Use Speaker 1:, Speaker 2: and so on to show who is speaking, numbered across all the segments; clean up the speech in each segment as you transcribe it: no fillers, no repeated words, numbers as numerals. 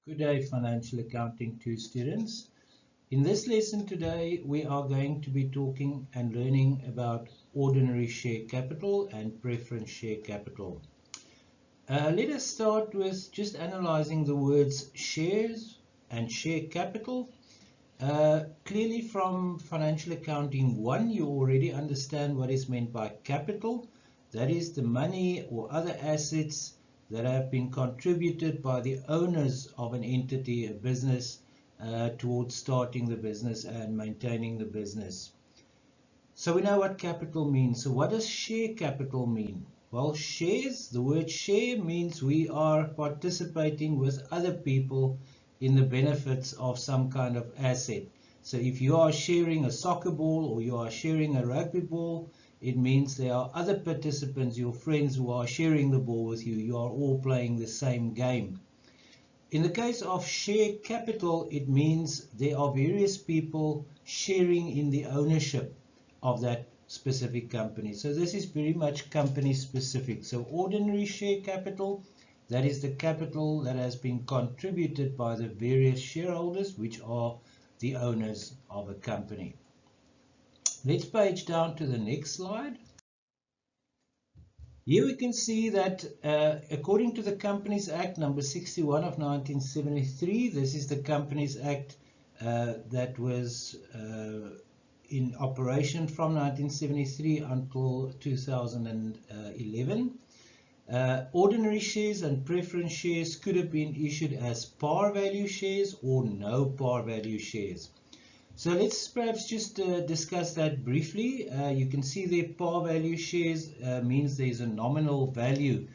Speaker 1: Good day, Financial Accounting 2 students. In this lesson today, we are going to be talking and learning about ordinary share capital and preference share capital. Let us start with just analyzing the words shares and share capital. Clearly from Financial Accounting 1, you already understand what is meant by capital. That is the money or other assets that have been contributed by the owners of an entity, a business, towards starting the business and maintaining the business. So we know what capital means. So what does share capital mean? Well, shares, the word share means we are participating with other people in the benefits of some kind of asset. So if you are sharing a soccer ball or you are sharing a rugby ball, it means there are other participants, your friends who are sharing the ball with you. You are all playing the same game. In the case of share capital, it means there are various people sharing in the ownership of that specific company. So this is very much company specific. So ordinary share capital, that is the capital that has been contributed by the various shareholders, which are the owners of a company. Let's page down to the next slide. Here we can see that according to the Companies Act number 61 of 1973, this is the Companies Act that was in operation from 1973 until 2011. Ordinary shares and preference shares could have been issued as par value shares or no par value shares. So let's perhaps just discuss that briefly. You can see there par value shares means there's a nominal value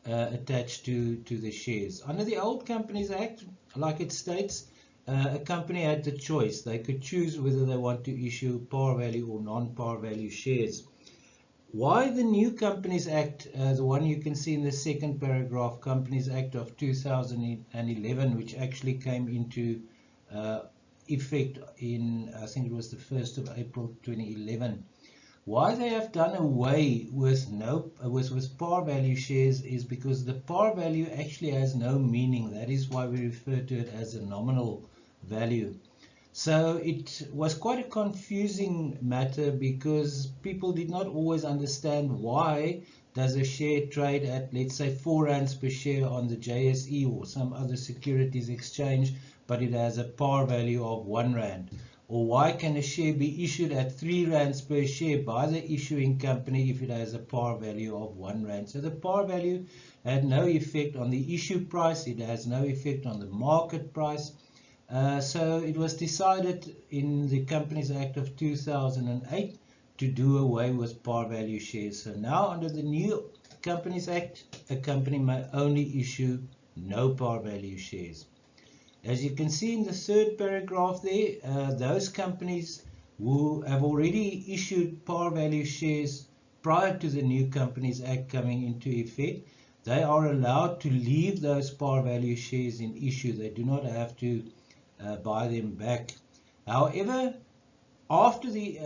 Speaker 1: attached to the shares. Under the old Companies Act, like it states, a company had the choice. They could choose whether they want to issue par value or non-par value shares. Why the new Companies Act, the one you can see in the second paragraph, Companies Act of 2011, which actually came into effect in, I think it was the 1st of April 2011. Why they have done away with par value shares is because the par value actually has no meaning. That is why we refer to it as a nominal value. So it was quite a confusing matter because people did not always understand why does a share trade at, let's say, 4 rands per share on the JSE or some other securities exchange, but it has a par value of 1 rand. Or why can a share be issued at 3 rands per share by the issuing company if it has a par value of 1 rand? So the par value had no effect on the issue price. It has no effect on the market price. So it was decided in the Companies Act of 2008 to do away with par value shares. So now under the new Companies Act, a company may only issue no par value shares. As you can see in the third paragraph there, those companies who have already issued par value shares prior to the new Companies Act coming into effect, they are allowed to leave those par value shares in issue. They do not have to buy them back. However, after the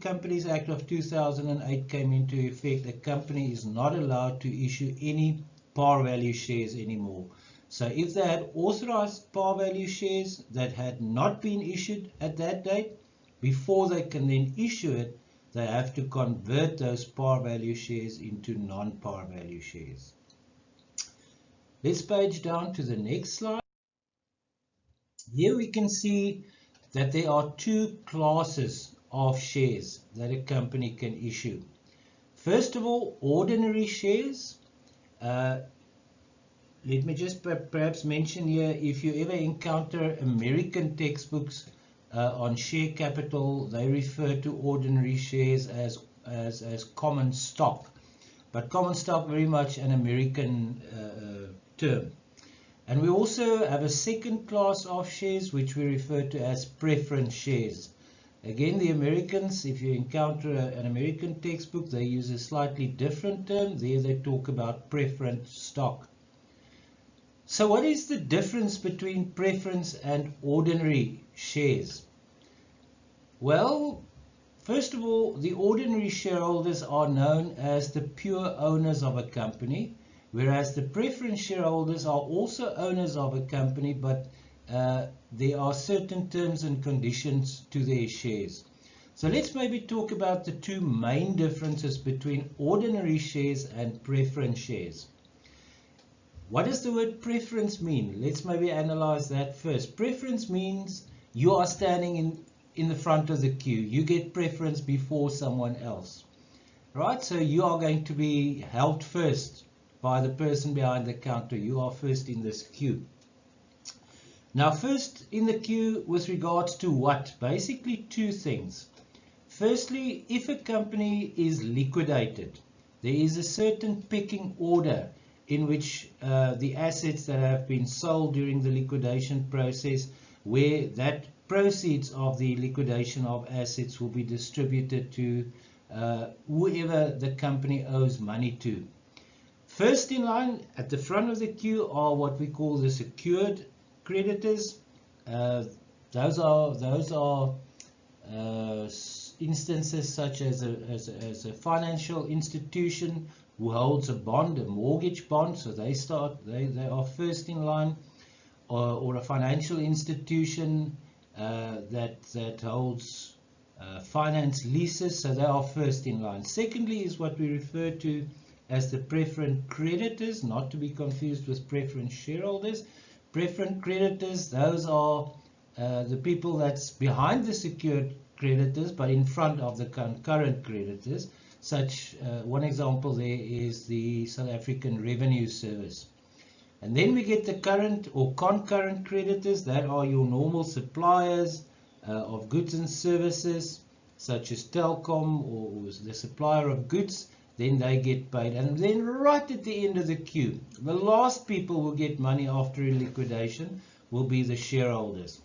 Speaker 1: Companies Act of 2008 came into effect, a company is not allowed to issue any par value shares anymore. So if they had authorized par value shares that had not been issued at that date, before they can then issue it, they have to convert those par value shares into non-par value shares. Let's page down to the next slide. Here we can see that there are 2 classes of shares that a company can issue. First of all, ordinary shares. Let me just perhaps mention here, if you ever encounter American textbooks on share capital, they refer to ordinary shares as common stock. But common stock, very much an American term. And we also have a second class of shares which we refer to as preference shares. Again, the Americans, if you encounter an American textbook, they use a slightly different term. There they talk about preference stock. So what is the difference between preference and ordinary shares? Well, first of all, the ordinary shareholders are known as the pure owners of a company, whereas the preference shareholders are also owners of a company, but there are certain terms and conditions to their shares. So let's maybe talk about the two main differences between ordinary shares and preference shares. What does the word preference mean? Let's maybe analyze that first. Preference means you are standing in the front of the queue. You get preference before someone else. Right? So you are going to be helped first by the person behind the counter. You are first in this queue. Now, first in the queue with regards to what? Basically two things. Firstly, if a company is liquidated, there is a certain pecking order in which the assets that have been sold during the liquidation process, where that proceeds of the liquidation of assets will be distributed to whoever the company owes money to. First in line at the front of the queue are what we call the secured creditors. Those are instances such as a financial institution who holds a bond, a mortgage bond, so they are first in line, or a financial institution that holds finance leases, so they are first in line. Secondly is what we refer to as the preference creditors, not to be confused with preference shareholders. Preference creditors, those are the people that's behind the secured creditors but in front of the concurrent creditors. One example there is the South African Revenue Service. And then we get the current or concurrent creditors. That are your normal suppliers of goods and services, such as Telkom or the supplier of goods. Then they get paid. And then right at the end of the queue, the last people who get money after a liquidation will be the shareholders.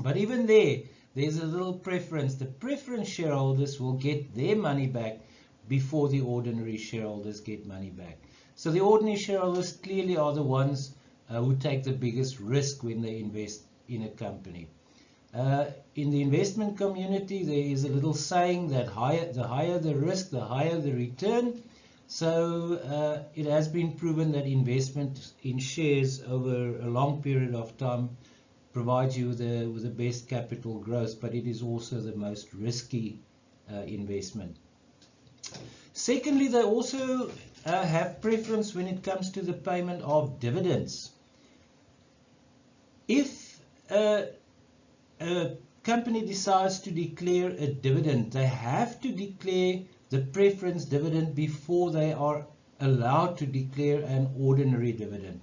Speaker 1: But even there's a little preference. The preference shareholders will get their money back before the ordinary shareholders get money back. So the ordinary shareholders clearly are the ones who take the biggest risk when they invest in a company. In the investment community, there is a little saying that the higher the risk, the higher the return. So it has been proven that investment in shares over a long period of time provides you with the best capital growth, but it is also the most risky investment. Secondly, they also have preference when it comes to the payment of dividends. If a company decides to declare a dividend, they have to declare the preference dividend before they are allowed to declare an ordinary dividend.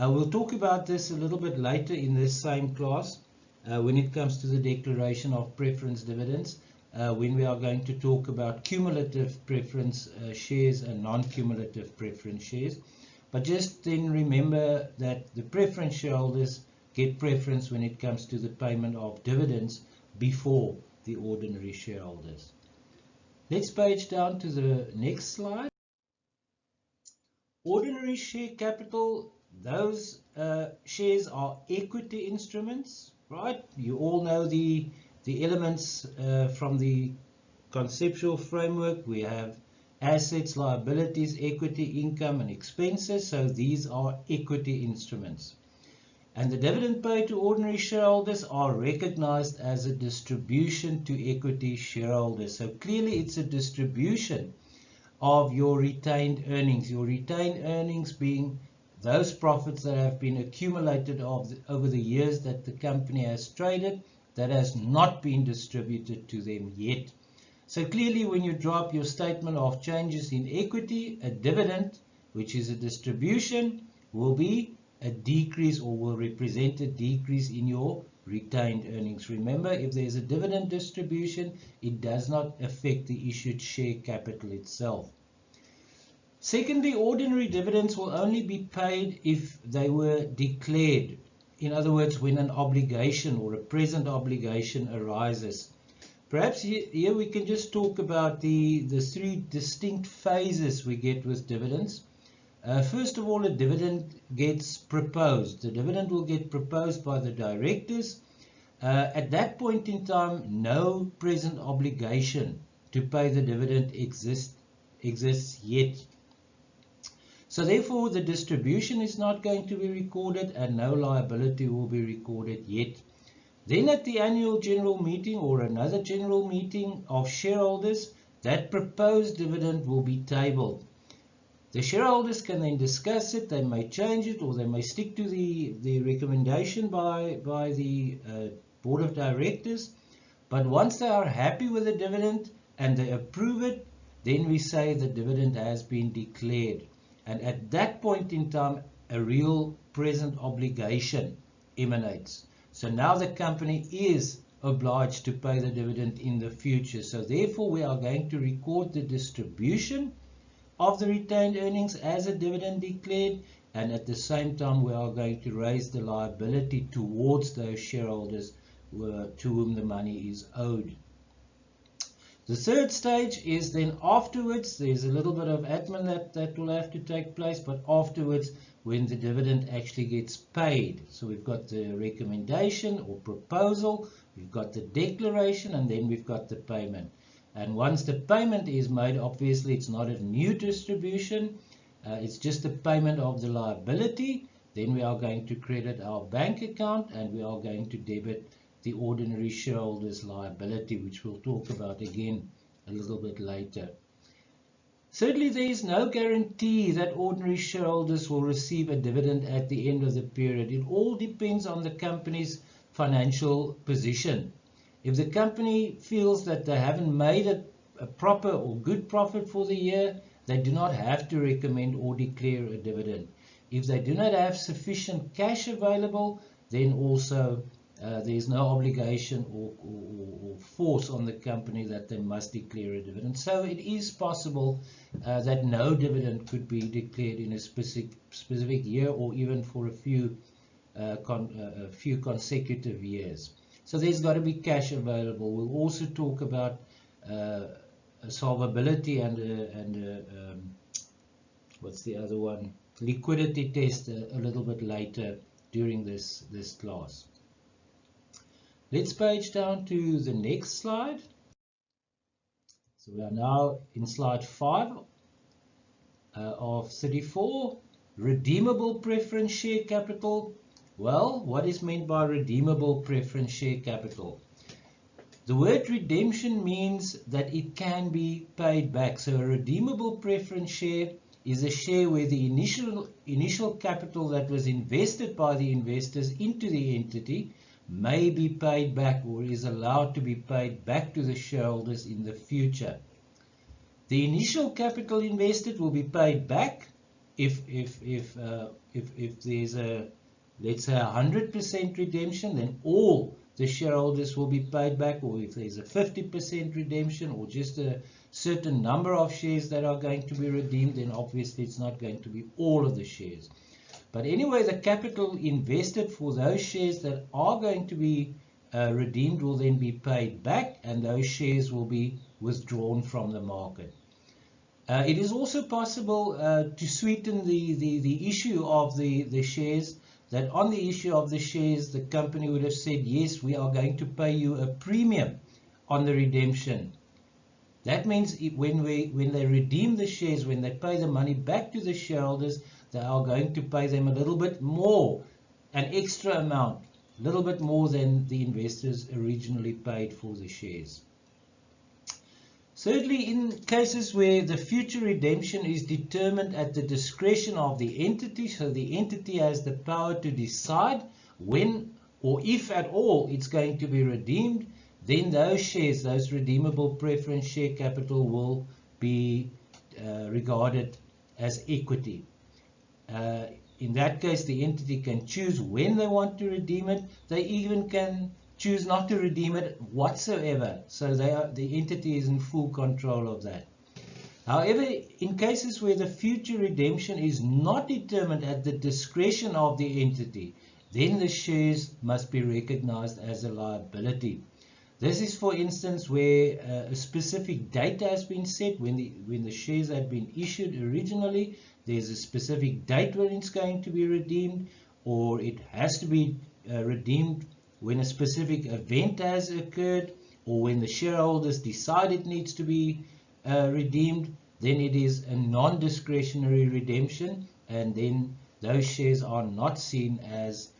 Speaker 1: We'll talk about this a little bit later in this same class when it comes to the declaration of preference dividends, when we are going to talk about cumulative preference shares and non-cumulative preference shares. But just then remember that the preference shareholders get preference when it comes to the payment of dividends before the ordinary shareholders. Let's page down to the next slide. Ordinary share capital, those shares are equity instruments, right? You all know the elements from the conceptual framework. We have assets, liabilities, equity, income, and expenses. So these are equity instruments. And the dividend paid to ordinary shareholders are recognized as a distribution to equity shareholders. So clearly it's a distribution of your retained earnings. Your retained earnings being those profits that have been accumulated over the years that the company has traded that has not been distributed to them yet. So clearly when you draw up your statement of changes in equity, a dividend, which is a distribution, will be a decrease or will represent a decrease in your retained earnings. Remember, if there's a dividend distribution, it does not affect the issued share capital itself. Secondly, ordinary dividends will only be paid if they were declared. In other words, when an obligation or a present obligation arises. Perhaps here we can just talk about the three distinct phases we get with dividends. First of all, a dividend gets proposed. The dividend will get proposed by the directors. At that point in time, no present obligation to pay the dividend exists yet. So therefore the distribution is not going to be recorded and no liability will be recorded yet. Then at the annual general meeting or another general meeting of shareholders, that proposed dividend will be tabled. The shareholders can then discuss it, they may change it, or they may stick to the recommendation by the board of directors. But once they are happy with the dividend and they approve it, then we say the dividend has been declared. And at that point in time, a real present obligation emanates. So now the company is obliged to pay the dividend in the future. So therefore we are going to record the distribution of the retained earnings as a dividend declared, and at the same time we are going to raise the liability towards those shareholders to whom the money is owed. The third stage is then afterwards. There's a little bit of admin that will have to take place, but afterwards when the dividend actually gets paid. So we've got the recommendation or proposal, we've got the declaration, and then we've got the payment. And once the payment is made, obviously it's not a new distribution, it's just the payment of the liability. Then we are going to credit our bank account and we are going to debit the ordinary shareholders' liability, which we'll talk about again a little bit later. Thirdly, there is no guarantee that ordinary shareholders will receive a dividend at the end of the period. It all depends on the company's financial position. If the company feels that they haven't made a proper or good profit for the year, they do not have to recommend or declare a dividend. If they do not have sufficient cash available, then also there's no obligation or force on the company that they must declare a dividend. So it is possible that no dividend could be declared in a specific year or even for a few consecutive years. So there's got to be cash available. We'll also talk about solvability and what's the other one? Liquidity test a little bit later during this class. Let's page down to the next slide. So we are now in slide 5 of 34. Redeemable preference share capital. Well, what is meant by redeemable preference share capital? The word redemption means that it can be paid back. So a redeemable preference share is a share where the initial capital that was invested by the investors into the entity may be paid back or is allowed to be paid back to the shareholders in the future. The initial capital invested will be paid back if there's a, let's say, 100% redemption, then all the shareholders will be paid back, or if there's a 50% redemption or just a certain number of shares that are going to be redeemed, then obviously it's not going to be all of the shares. But anyway, the capital invested for those shares that are going to be redeemed will then be paid back, and those shares will be withdrawn from the market. It is also possible to sweeten the issue of the shares, that on the issue of the shares, the company would have said, yes, we are going to pay you a premium on the redemption. That means when they redeem the shares, when they pay the money back to the shareholders, they are going to pay them a little bit more, an extra amount, a little bit more than the investors originally paid for the shares. Thirdly, in cases where the future redemption is determined at the discretion of the entity, so the entity has the power to decide when or if at all it's going to be redeemed, then those shares, those redeemable preference share capital, will be regarded as equity. In that case, the entity can choose when they want to redeem it. They even can choose not to redeem it whatsoever. So the entity is in full control of that. However, in cases where the future redemption is not determined at the discretion of the entity, then the shares must be recognized as a liability. This is, for instance, where a specific date has been set when the shares had been issued originally. There's a specific date when it's going to be redeemed, or it has to be redeemed when a specific event has occurred, or when the shareholders decide it needs to be redeemed. then it is a non-discretionary redemption, and then those shares are not seen as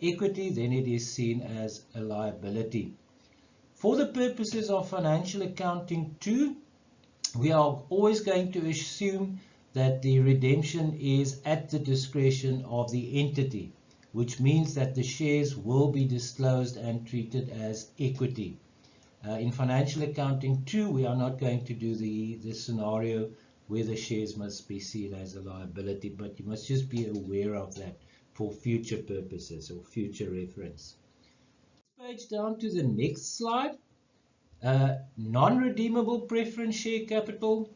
Speaker 1: equity, then it is seen as a liability. For the purposes of financial accounting 2, we are always going to assume that the redemption is at the discretion of the entity, which means that the shares will be disclosed and treated as equity. In financial accounting 2, we are not going to do the scenario where the shares must be seen as a liability, but you must just be aware of that for future purposes or future reference. Page down to the next slide. Non-redeemable preference share capital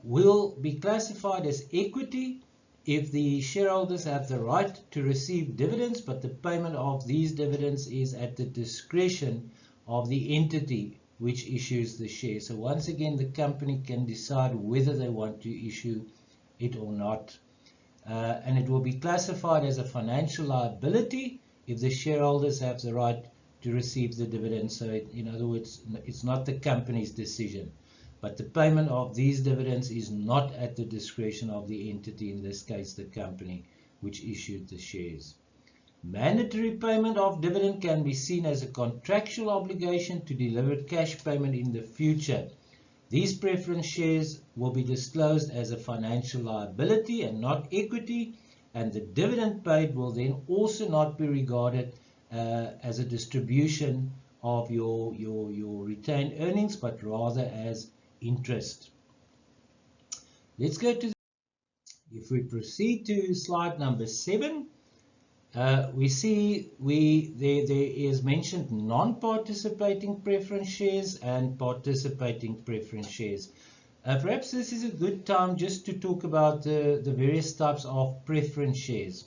Speaker 1: will be classified as equity if the shareholders have the right to receive dividends, but the payment of these dividends is at the discretion of the entity which issues the share. So once again, the company can decide whether they want to issue it or not. And it will be classified as a financial liability if the shareholders have the right to receive the dividends. So in other words, it's not the company's decision, but the payment of these dividends is not at the discretion of the entity, in this case the company which issued the shares. Mandatory payment of dividend can be seen as a contractual obligation to deliver cash payment in the future. These preference shares will be disclosed as a financial liability and not equity, and the dividend paid will then also not be regarded as a distribution of your retained earnings, but rather as interest. Let's go to, if we proceed to slide number 7, we see there is mentioned non-participating preference shares and participating preference shares. Perhaps this is a good time just to talk about the various types of preference shares.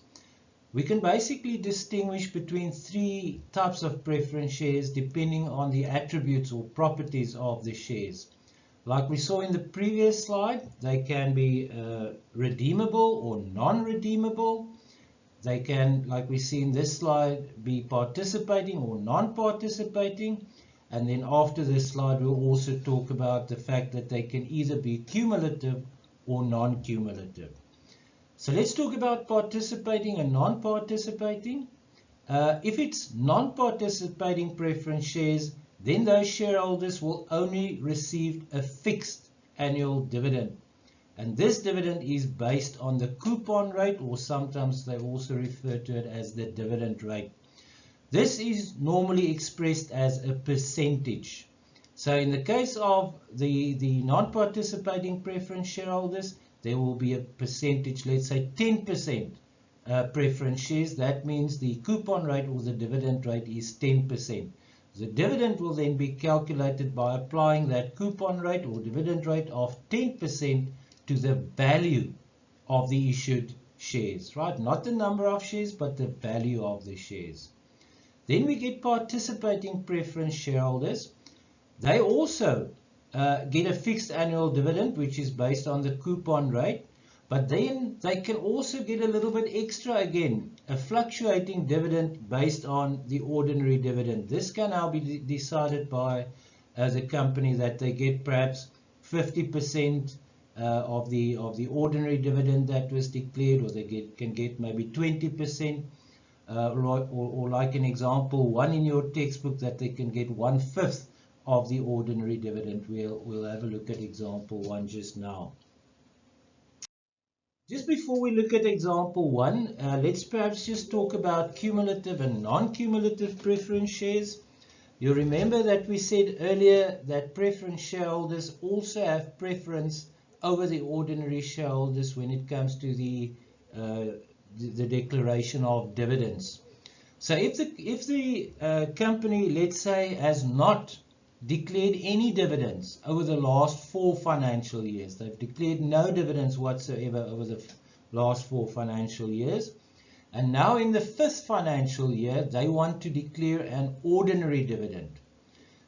Speaker 1: We can basically distinguish between 3 types of preference shares depending on the attributes or properties of the shares. Like we saw in the previous slide, they can be redeemable or non-redeemable. They can, like we see in this slide, be participating or non-participating. And then after this slide, we'll also talk about the fact that they can either be cumulative or non-cumulative. So let's talk about participating and non-participating. If it's non-participating preference shares, then those shareholders will only receive a fixed annual dividend. And this dividend is based on the coupon rate, or sometimes they also refer to it as the dividend rate. This is normally expressed as a percentage. So in the case of the non-participating preference shareholders, there will be a percentage, let's say 10% preference shares. That means the coupon rate or the dividend rate is 10%. The dividend will then be calculated by applying that coupon rate or dividend rate of 10% to the value of the issued shares, right? Not the number of shares, but the value of the shares. Then we get participating preference shareholders. They also get a fixed annual dividend, which is based on the coupon rate, but then they can also get a little bit extra again, a fluctuating dividend based on the ordinary dividend. This can now be decided by the company, that they get perhaps 50% of the ordinary dividend that was declared, or they can get maybe 20%, or like an example 1 in your textbook, that they can get 1/5 of the ordinary dividend. We'll have a look at example 1 just now. Just before we look at example 1, let's perhaps just talk about cumulative and non-cumulative preference shares. You remember that we said earlier that preference shareholders also have preference over the ordinary shareholders when it comes to the declaration of dividends. So if the company, let's say, has not declared any dividends over the last 4 financial years, they've declared no dividends whatsoever over the last 4 financial years, and now in the 5th financial year they want to declare an ordinary dividend,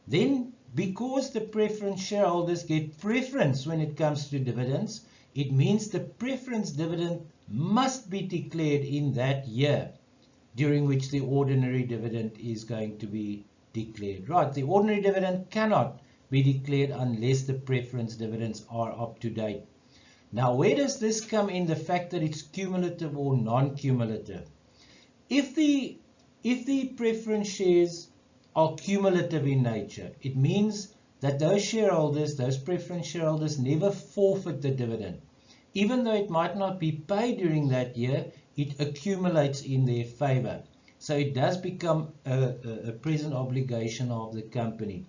Speaker 1: then because the preference shareholders get preference when it comes to dividends, it means the preference dividend must be declared in that year during which the ordinary dividend is going to be declared. Right, the ordinary dividend cannot be declared unless the preference dividends are up to date. Now, where does this come in, the fact that it's cumulative or non-cumulative? If the preference shares are cumulative in nature, it means that those shareholders, those preference shareholders, never forfeit the dividend. Even though it might not be paid during that year, it accumulates in their favor. So it does become a present obligation of the company.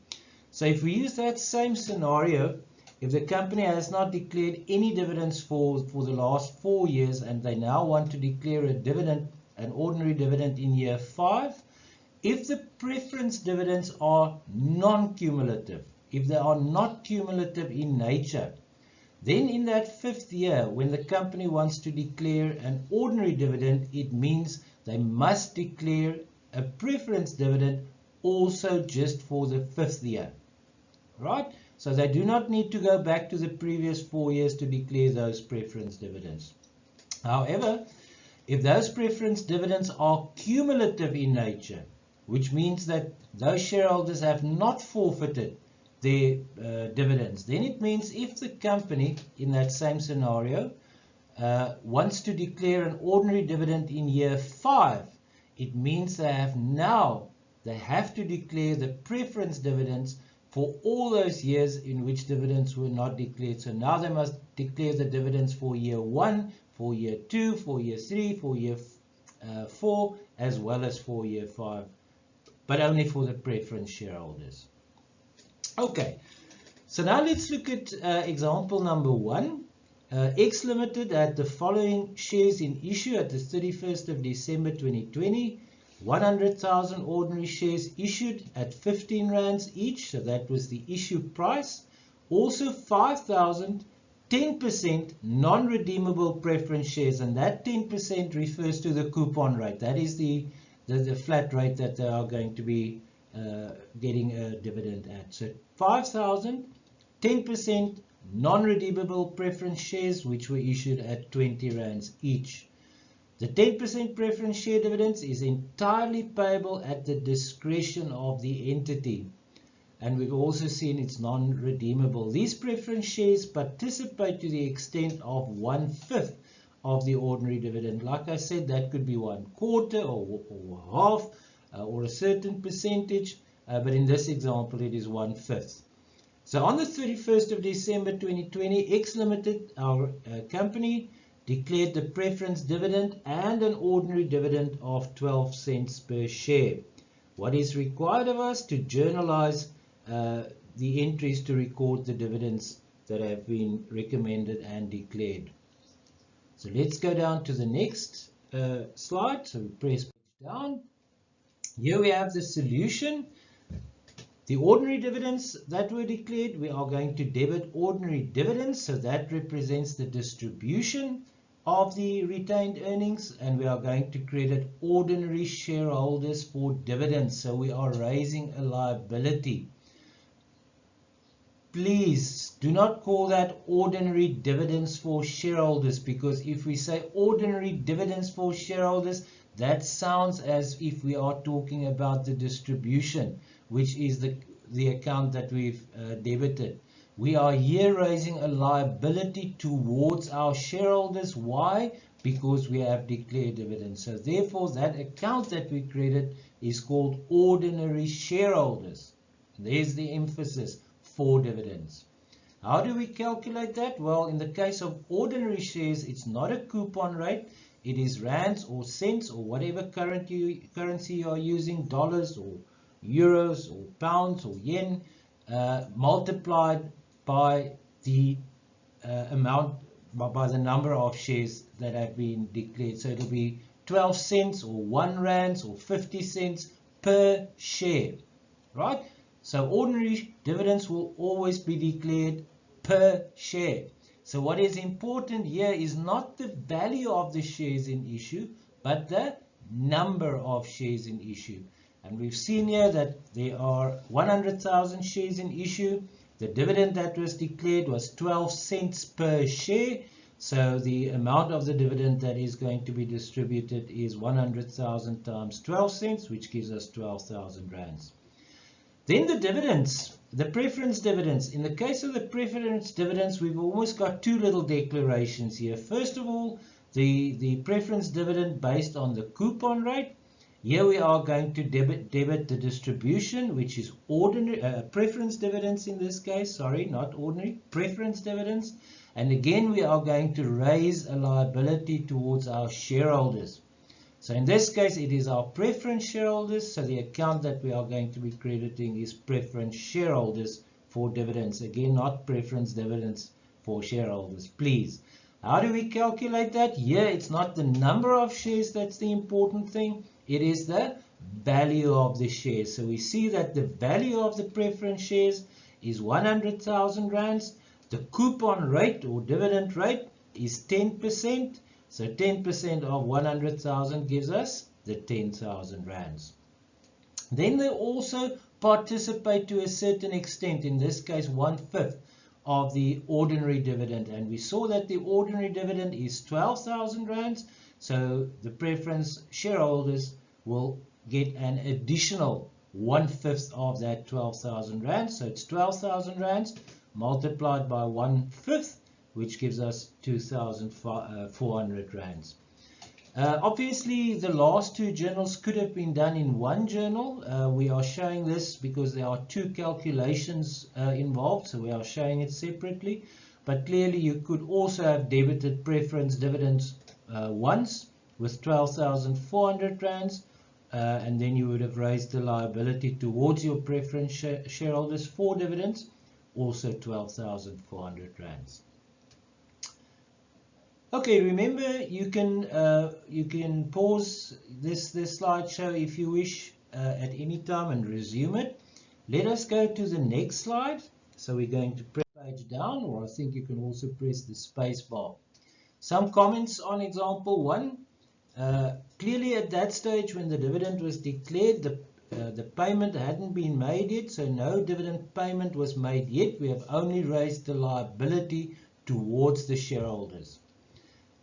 Speaker 1: So if we use that same scenario, if the company has not declared any dividends for the last 4 years and they now want to declare a dividend, an ordinary dividend in year 5, if the preference dividends are non-cumulative, if they are not cumulative in nature, then in that 5th year, when the company wants to declare an ordinary dividend, it means they must declare a preference dividend also just for the 5th year. Right? So they do not need to go back to the previous 4 years to declare those preference dividends. However, if those preference dividends are cumulative in nature, which means that those shareholders have not forfeited their dividends, then it means if the company, in that same scenario, wants to declare an ordinary dividend in year 5, it means they have to declare the preference dividends for all those years in which dividends were not declared. So now they must declare the dividends for year 1, for year 2, for year 3, for year 4, as well as for year 5, but only for the preference shareholders. Okay, so now let's look at example number 1. X Limited had the following shares in issue at the 31st of December 2020. 100,000 ordinary shares issued at 15 rands each, so that was the issue price. Also 5,000 10% non-redeemable preference shares, and that 10% refers to the coupon rate. That is the flat rate that they are going to be getting a dividend at. So 5,000 10% non-redeemable preference shares which were issued at 20 rands each. The 10% preference share dividends is entirely payable at the discretion of the entity. And we've also seen it's non-redeemable. These preference shares participate to the extent of 1/5 of the ordinary dividend. Like I said, that could be 1/4 or half or a certain percentage, but in this example it is 1/5. So on the 31st of December 2020, X Limited, our company, declared the preference dividend and an ordinary dividend of 12 cents per share. What is required of us? To journalize the entries to record the dividends that have been recommended and declared. So let's go down to the next slide. So we press down. Here we have the solution. The ordinary dividends that were declared, we are going to debit ordinary dividends, so that represents the distribution of the retained earnings, and we are going to credit ordinary shareholders for dividends, so we are raising a liability. Please do not call that ordinary dividends for shareholders, because if we say ordinary dividends for shareholders, that sounds as if we are talking about the distribution, which is the account that we've debited. We are here raising a liability towards our shareholders. Why? Because we have declared dividends. So therefore, that account that we credit is called ordinary shareholders. There's the emphasis, for dividends. How do we calculate that? Well, in the case of ordinary shares, it's not a coupon rate. It is rands or cents or whatever currency you are using, dollars or euros or pounds or yen, multiplied by the amount, by the number of shares that have been declared. So it'll be 12 cents or 1 rand or 50 cents per share, right? So ordinary dividends will always be declared per share. So what is important here is not the value of the shares in issue, but the number of shares in issue. And we've seen here that there are 100,000 shares in issue. The dividend that was declared was 12 cents per share. So the amount of the dividend that is going to be distributed is 100,000 times 12 cents, which gives us 12,000 rands. Then the dividends, the preference dividends. In the case of the preference dividends, we've almost got two little declarations here. First of all, the preference dividend based on the coupon rate. Here we are going to debit the distribution, which is ordinary preference dividends in this case, sorry, not ordinary, preference dividends. And again, we are going to raise a liability towards our shareholders. So in this case, it is our preference shareholders. So the account that we are going to be crediting is preference shareholders for dividends. Again, not preference dividends for shareholders, please. How do we calculate that? Here, it's not the number of shares that's the important thing. It is the value of the shares. So we see that the value of the preference shares is 100,000 rands. The coupon rate or dividend rate is 10%. So 10% of 100,000 gives us the 10,000 rands. Then they also participate to a certain extent, in this case 1/5 of the ordinary dividend. And we saw that the ordinary dividend is 12,000 rands. So the preference shareholders will get an additional 1/5 of that 12,000 rands. So it's 12,000 rands multiplied by 1/5, which gives us 2,400 rands. Obviously, the last two journals could have been done in one journal. We are showing this because there are two calculations involved, so we are showing it separately. But clearly, you could also have debited preference dividends once with 12,400 rands, and then you would have raised the liability towards your preference shareholders for dividends, also 12,400 rands. Okay, remember you can pause this slideshow if you wish at any time and resume it. Let us go to the next slide. So we're going to press page down, or I think you can also press the space bar. Some comments on example 1. Clearly at that stage when the dividend was declared, the payment hadn't been made yet, so no dividend payment was made yet. We have only raised the liability towards the shareholders.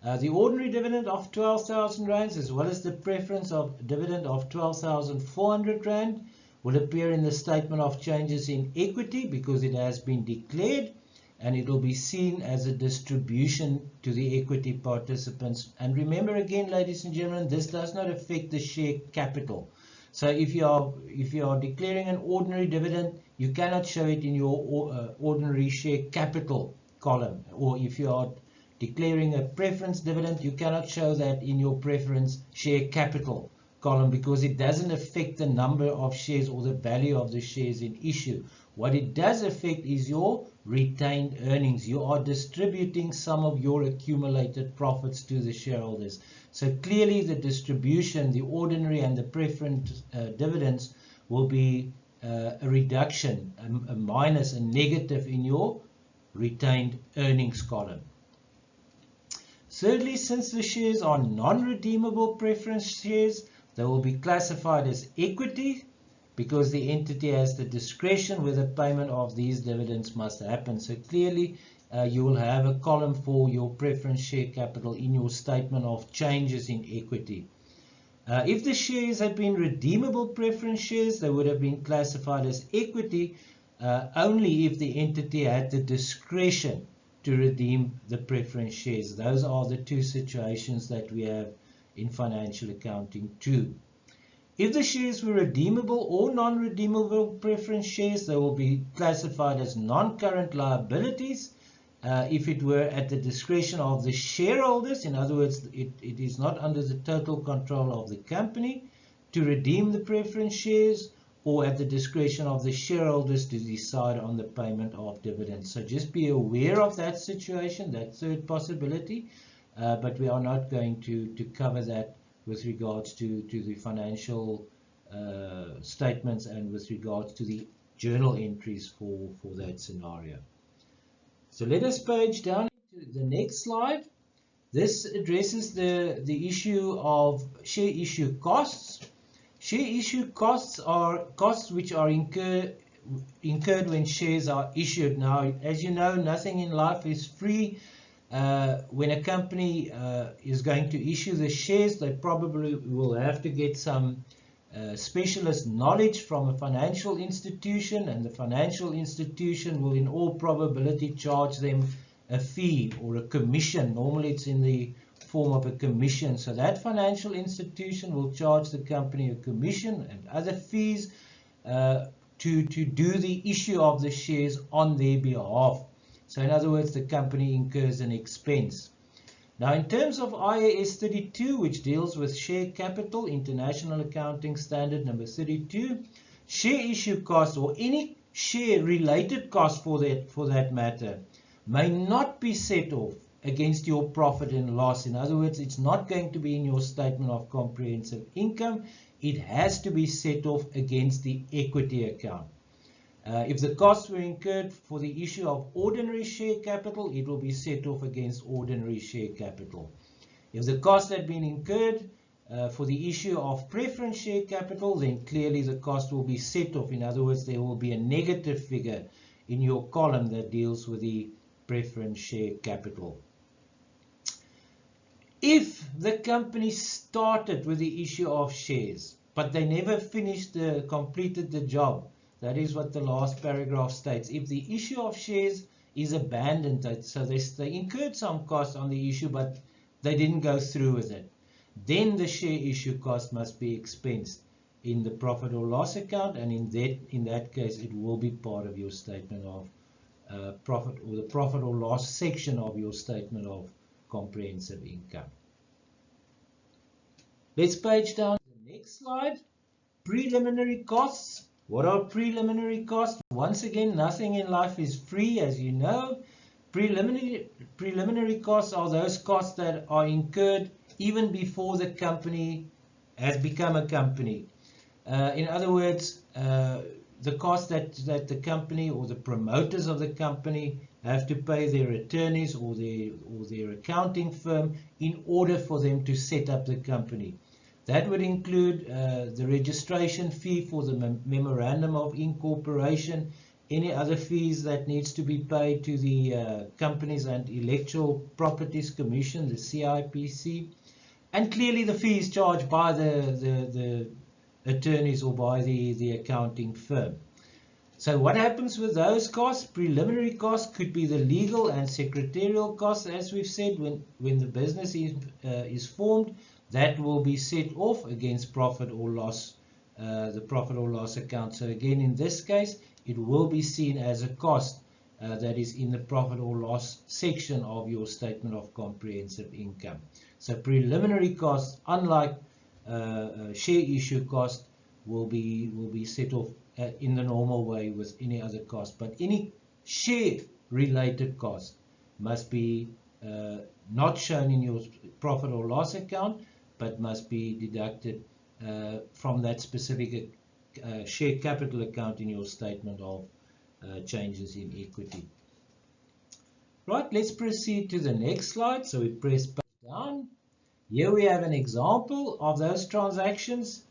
Speaker 1: The ordinary dividend of 12,000 rands as well as the preference of dividend of 12,400 rand will appear in the statement of changes in equity because it has been declared, and it will be seen as a distribution to the equity participants. And remember again, ladies and gentlemen, this does not affect the share capital. So if you are declaring an ordinary dividend, you cannot show it in your ordinary share capital column. Or if you are declaring a preference dividend, you cannot show that in your preference share capital column because it doesn't affect the number of shares or the value of the shares in issue. What it does affect is your retained earnings. You are distributing some of your accumulated profits to the shareholders. So clearly the distribution, the ordinary and the preference dividends will be a reduction, a minus, a negative in your retained earnings column. Thirdly, since the shares are non-redeemable preference shares, they will be classified as equity because the entity has the discretion whether payment of these dividends must happen. So clearly, you will have a column for your preference share capital in your statement of changes in equity. If the shares had been redeemable preference shares, they would have been classified as equity only if the entity had the discretion to redeem the preference shares. Those are the two situations that we have in financial accounting too. If the shares were redeemable or non-redeemable preference shares, they will be classified as non-current liabilities. If it were at the discretion of the shareholders, in other words, it is not under the total control of the company to redeem the preference shares, or at the discretion of the shareholders to decide on the payment of dividends. So just be aware of that situation, that third possibility, but we are not going to cover that with regards to the financial statements and with regards to the journal entries for that scenario. So let us page down to the next slide. This addresses the issue of share issue costs. Share issue costs are costs which are incurred when shares are issued. Now, as you know, nothing in life is free. When a company is going to issue the shares, they probably will have to get some specialist knowledge from a financial institution, and the financial institution will in all probability charge them a fee or a commission. Normally it's in the form of a commission. So that financial institution will charge the company a commission and other fees to do the issue of the shares on their behalf. So in other words, the company incurs an expense. Now, in terms of IAS 32, which deals with share capital, International Accounting Standard number 32, share issue costs or any share-related cost for that matter may not be set off against your profit and loss. In other words, it's not going to be in your statement of comprehensive income. It has to be set off against the equity account. If the costs were incurred for the issue of ordinary share capital, it will be set off against ordinary share capital. If the cost had been incurred for the issue of preference share capital, then clearly the cost will be set off. In other words, there will be a negative figure in your column that deals with the preference share capital. If the company started with the issue of shares, but they never completed the job, that is what the last paragraph states. If the issue of shares is abandoned, so they incurred some cost on the issue, but they didn't go through with it, then the share issue cost must be expensed in the profit or loss account, and in that case, it will be part of your statement of profit, or the profit or loss section of your statement of comprehensive income. Let's page down to the next slide. Preliminary costs. What are preliminary costs? Once again, nothing in life is free, as you know. Preliminary costs are those costs that are incurred even before the company has become a company. In other words, the cost that the company or the promoters of the company have to pay their attorneys or their accounting firm in order for them to set up the company. That would include the registration fee for the memorandum of incorporation, any other fees that needs to be paid to the Companies and Intellectual Properties Commission, the CIPC, and clearly the fees charged by the attorneys or by the accounting firm. So what happens with those costs? Preliminary costs could be the legal and secretarial costs, as we've said, when the business is formed. That will be set off against profit or loss, the profit or loss account. So again, in this case, it will be seen as a cost that is in the profit or loss section of your statement of comprehensive income. So preliminary costs, unlike share issue cost, will be set off in the normal way with any other cost. But any share-related cost must be not shown in your profit or loss account, but must be deducted from that specific share capital account in your statement of changes in equity. Right, let's proceed to the next slide. So we press down. Here we have an example of those transactions.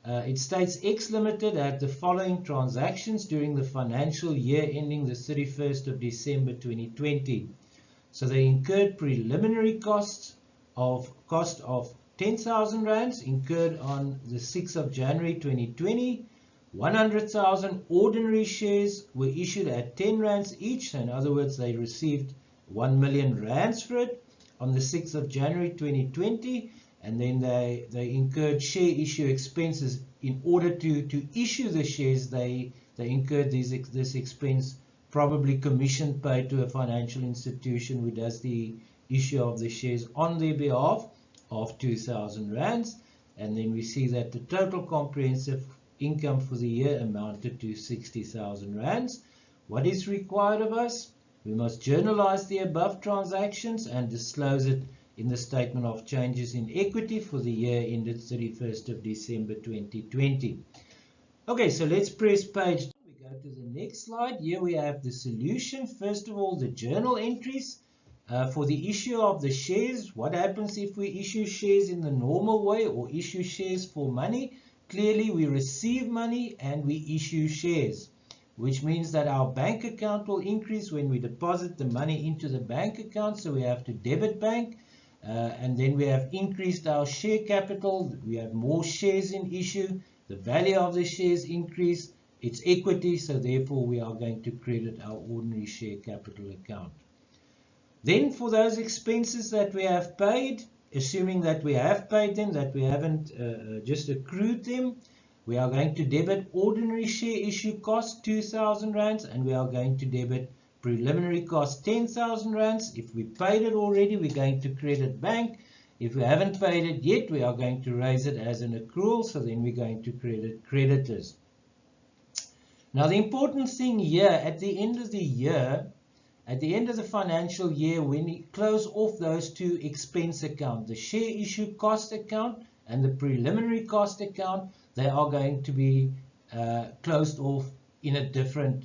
Speaker 1: It states X Limited had the following transactions during the financial year ending the 31st of December 2020. So they incurred preliminary cost of 10,000 rands incurred on the 6th of January 2020. 100,000 ordinary shares were issued at 10 rands each. In other words, they received 1 million rands for it on the 6th of January 2020. And then they incurred share issue expenses in order to issue the shares. They incurred this expense, probably commission paid to a financial institution who does the issue of the shares on their behalf, of 2,000 rands. And then we see that the total comprehensive income for the year amounted to 60,000 rands. What is required of us? We must journalize the above transactions and disclose it in the statement of changes in equity for the year ended 31st of December 2020. Okay, so let's press page. We go to the next slide. Here we have the solution. First of all, the journal entries for the issue of the shares. What happens if we issue shares in the normal way or issue shares for money? Clearly, we receive money and we issue shares, which means that our bank account will increase when we deposit the money into the bank account. So we have to debit bank. And then we have increased our share capital. We have more shares in issue, the value of the shares increase, it's equity, so therefore we are going to credit our ordinary share capital account. Then for those expenses that we have paid, assuming that we have paid them, that we haven't just accrued them, we are going to debit ordinary share issue cost 2,000 rands, and we are going to debit preliminary cost 10,000 rands. If we paid it already, we're going to credit bank. If we haven't paid it yet, we are going to raise it as an accrual, so then we're going to credit creditors. Now the important thing here, at the end of the year, at the end of the financial year, when we close off those two expense accounts, the share issue cost account and the preliminary cost account, they are going to be closed off in a different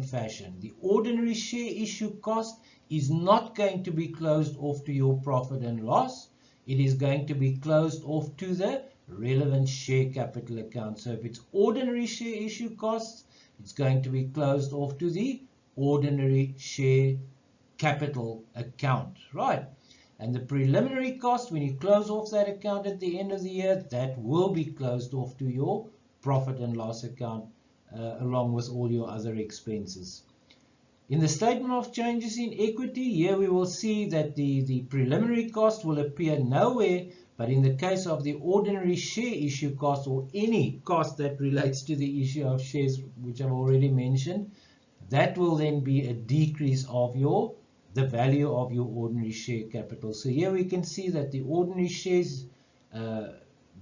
Speaker 1: fashion. The ordinary share issue cost is not going to be closed off to your profit and loss. It is going to be closed off to the relevant share capital account. So if it's ordinary share issue costs, it's going to be closed off to the ordinary share capital account, right? And the preliminary cost, when you close off that account at the end of the year, that will be closed off to your profit and loss account along with all your other expenses. In the statement of changes in equity, here we will see that the preliminary cost will appear nowhere, but in the case of the ordinary share issue cost, or any cost that relates to the issue of shares, which I've already mentioned, that will then be a decrease of the value of your ordinary share capital. So here we can see that the ordinary shares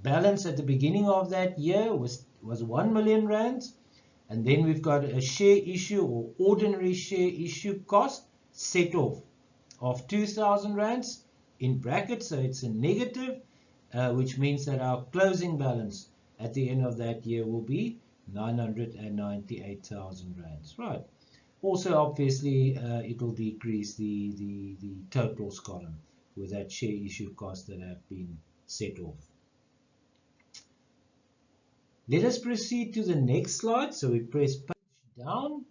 Speaker 1: balance at the beginning of that year was 1 million rands. And then we've got a share issue or ordinary share issue cost set off of 2,000 rands in brackets, so it's a negative, which means that our closing balance at the end of that year will be 998,000 rands, right? Also, obviously, it will decrease the totals column with that share issue costs that have been set off. Let us proceed to the next slide. So we press page down.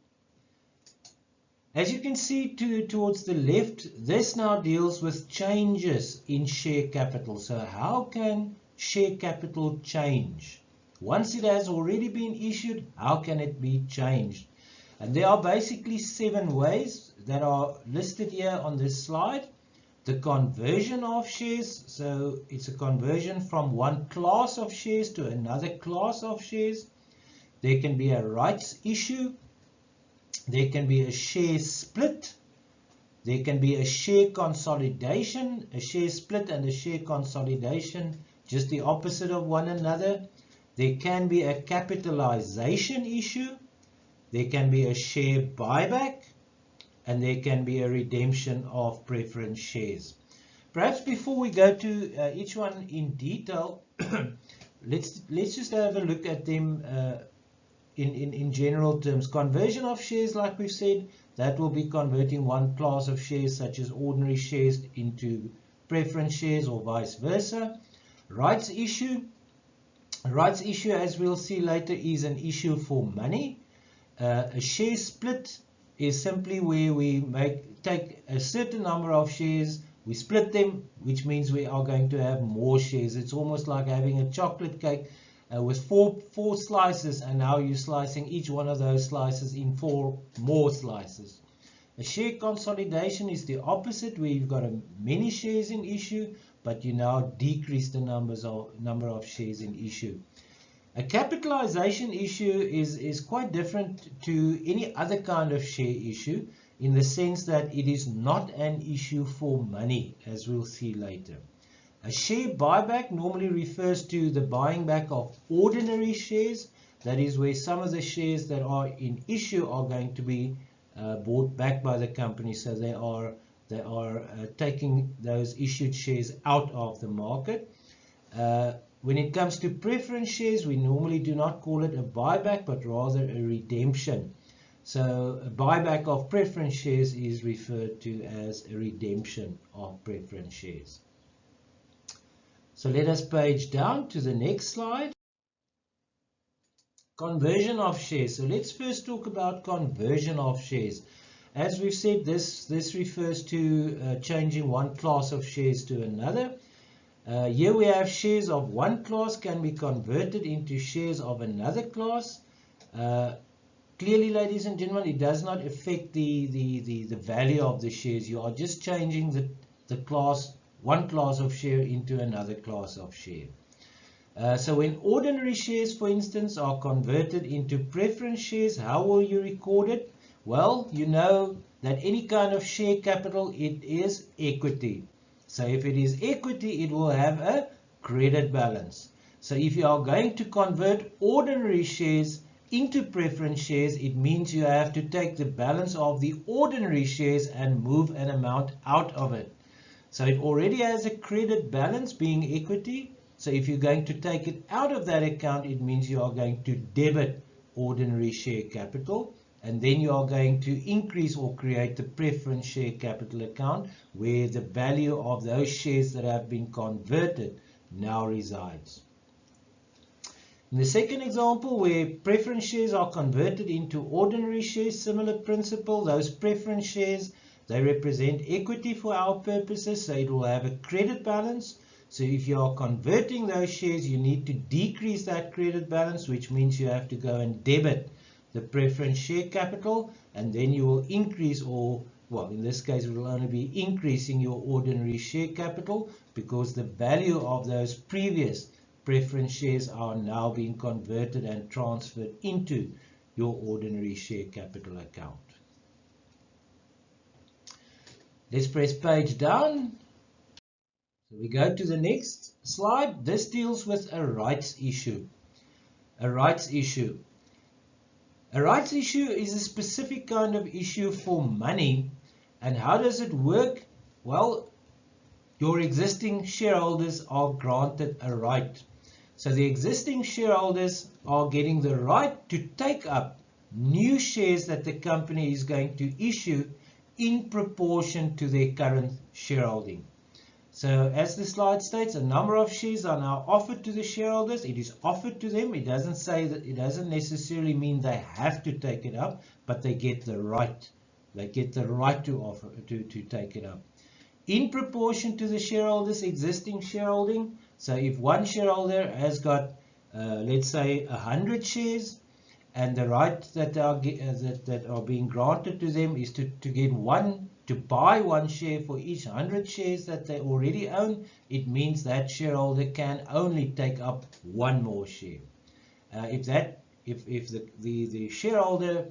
Speaker 1: As you can see towards the left, this now deals with changes in share capital. So how can share capital change? Once it has already been issued, how can it be changed? And there are basically 7 ways that are listed here on this slide. The conversion of shares, so it's a conversion from one class of shares to another class of shares. There can be a rights issue. There can be a share split. There can be a share consolidation. A share split and a share consolidation, just the opposite of one another. There can be a capitalization issue. There can be a share buyback. And there can be a redemption of preference shares. Perhaps before we go to each one in detail, let's just have a look at them in general terms. Conversion of shares, like we've said, that will be converting one class of shares, such as ordinary shares, into preference shares or vice versa. Rights issue. Rights issue, as we'll see later, is an issue for money. A share split is simply where we take a certain number of shares, we split them, which means we are going to have more shares. It's almost like having a chocolate cake with four slices, and now you're slicing each one of those slices in 4 more slices. A share consolidation is the opposite, where you've got many shares in issue, but you now decrease the number of shares in issue. A capitalization issue is quite different to any other kind of share issue, in the sense that it is not an issue for money, as we'll see later. A share buyback normally refers to the buying back of ordinary shares. That is where some of the shares that are in issue are going to be bought back by the company, so they are taking those issued shares out of the market. When it comes to preference shares, we normally do not call it a buyback, but rather a redemption. So a buyback of preference shares is referred to as a redemption of preference shares. So let us page down to the next slide. Conversion of shares. So let's first talk about conversion of shares. As we've said, this refers to changing one class of shares to another. Here we have shares of one class can be converted into shares of another class. Clearly, ladies and gentlemen, it does not affect the value of the shares. You are just changing the class, one class of share into another class of share. So when ordinary shares, for instance, are converted into preference shares, how will you record it? Well, you know that any kind of share capital, it is equity. So if it is equity, it will have a credit balance. So if you are going to convert ordinary shares into preference shares, it means you have to take the balance of the ordinary shares and move an amount out of it. So it already has a credit balance being equity. So if you're going to take it out of that account, it means you are going to debit ordinary share capital, and then you are going to increase or create the preference share capital account where the value of those shares that have been converted now resides. In the second example, where preference shares are converted into ordinary shares, similar principle. Those preference shares, they represent equity for our purposes, so it will have a credit balance. So if you are converting those shares, you need to decrease that credit balance, which means you have to go and debit the preference share capital, and then you will increase, or well, in this case it will only be increasing your ordinary share capital, because the value of those previous preference shares are now being converted and transferred into your ordinary share capital account. Let's press page down. So we go to the next slide. This deals with a rights issue. A rights issue. A rights issue is a specific kind of issue for money. And how does it work? Well, your existing shareholders are granted a right. So the existing shareholders are getting the right to take up new shares that the company is going to issue in proportion to their current shareholding. So as the slide states, a number of shares are now offered to the shareholders. It is offered to them. It doesn't say that, it doesn't necessarily mean they have to take it up, but they get the right. They get the right to offer to take it up in proportion to the shareholders' existing shareholding. So if one shareholder has got, let's say, 100 shares, and the right that are being granted to them is to get one, to buy one share for each 100 shares that they already own, it means that shareholder can only take up one more share. If the shareholder,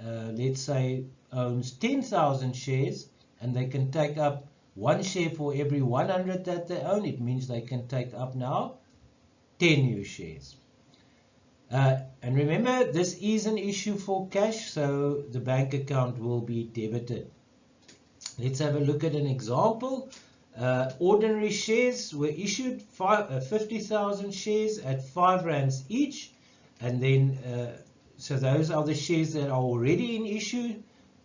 Speaker 1: let's say, owns 10,000 shares, and they can take up one share for every 100 that they own, it means they can take up now 10 new shares. And remember, this is an issue for cash, so the bank account will be debited. Let's have a look at an example. Ordinary shares were issued, 50,000 shares at 5 rands each, and then so those are the shares that are already in issue.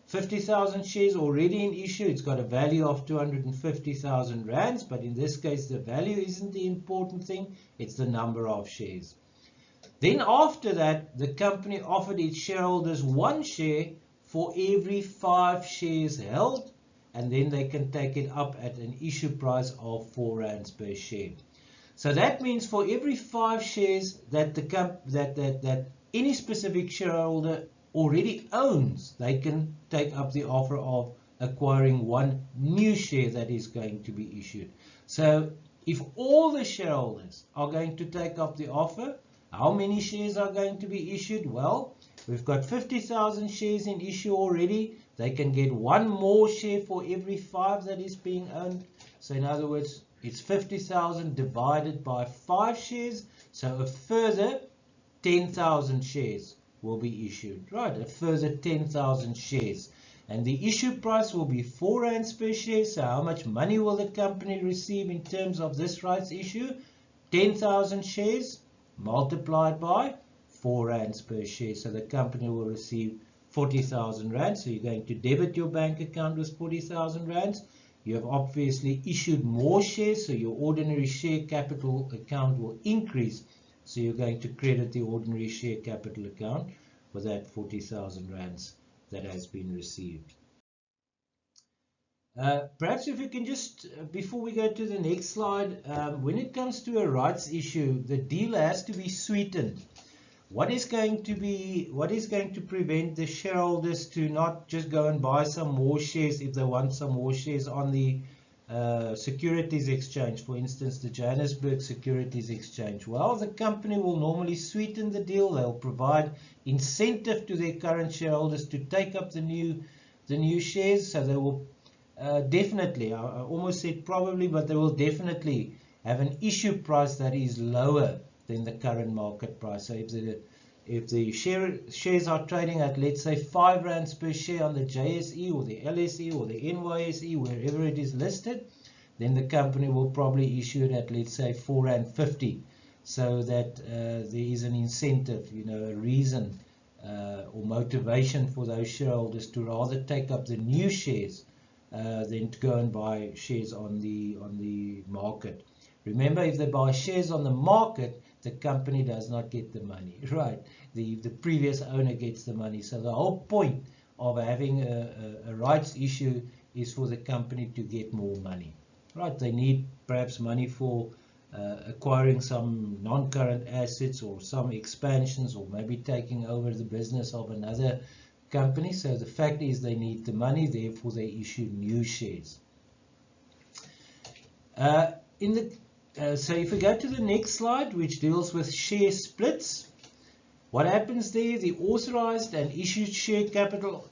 Speaker 1: 50,000 shares already in issue. It's got a value of 250,000 rands, but in this case the value isn't the important thing, it's the number of shares. Then after that, the company offered its shareholders one share for every 5 shares held, and then they can take it up at an issue price of 4 rands per share. So that means for every 5 shares that that any specific shareholder already owns, they can take up the offer of acquiring one new share that is going to be issued. So if all the shareholders are going to take up the offer, how many shares are going to be issued? Well, we've got 50,000 shares in issue already. They can get one more share for every 5 that is being owned. So in other words, it's 50,000 divided by 5 shares. So a further 10,000 shares will be issued, right? A further 10,000 shares. And the issue price will be 4 rands per share. So how much money will the company receive in terms of this rights issue? 10,000 shares multiplied by 4 rands per share. So the company will receive 40,000 rands. So you're going to debit your bank account with 40,000 rands. You have obviously issued more shares, so your ordinary share capital account will increase. So you're going to credit the ordinary share capital account with that 40,000 rands that has been received. Perhaps if we can just, before we go to the next slide, when it comes to a rights issue, the deal has to be sweetened. What is going to prevent the shareholders to not just go and buy some more shares if they want some more shares on the securities exchange, for instance, the Johannesburg Securities Exchange? Well, the company will normally sweeten the deal. They'll provide incentive to their current shareholders to take up the new shares, so they will definitely, I almost said probably, but they will definitely have an issue price that is lower than the current market price. So if the shares are trading at, let's say, 5 rands per share on the JSE or the LSE or the NYSE, wherever it is listed, then the company will probably issue it at, let's say, 4.50 rand, so that there is an incentive, a reason or motivation for those shareholders to rather take up the new shares than to go and buy shares on the market. Remember, if they buy shares on the market, the company does not get the money, right? The previous owner gets the money. So the whole point of having a rights issue is for the company to get more money, right? They need perhaps money for acquiring some non-current assets or some expansions, or maybe taking over the business of another company. So the fact is they need the money, therefore they issue new shares. So if we go to the next slide, which deals with share splits, what happens there? The authorized and issued share capital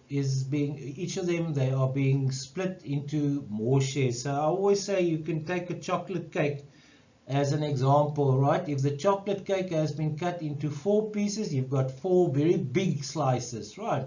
Speaker 1: is being, each of them, they are being split into more shares. So I always say you can take a chocolate cake as an example, right? If the chocolate cake has been cut into 4 pieces, you've got 4 very big slices, right?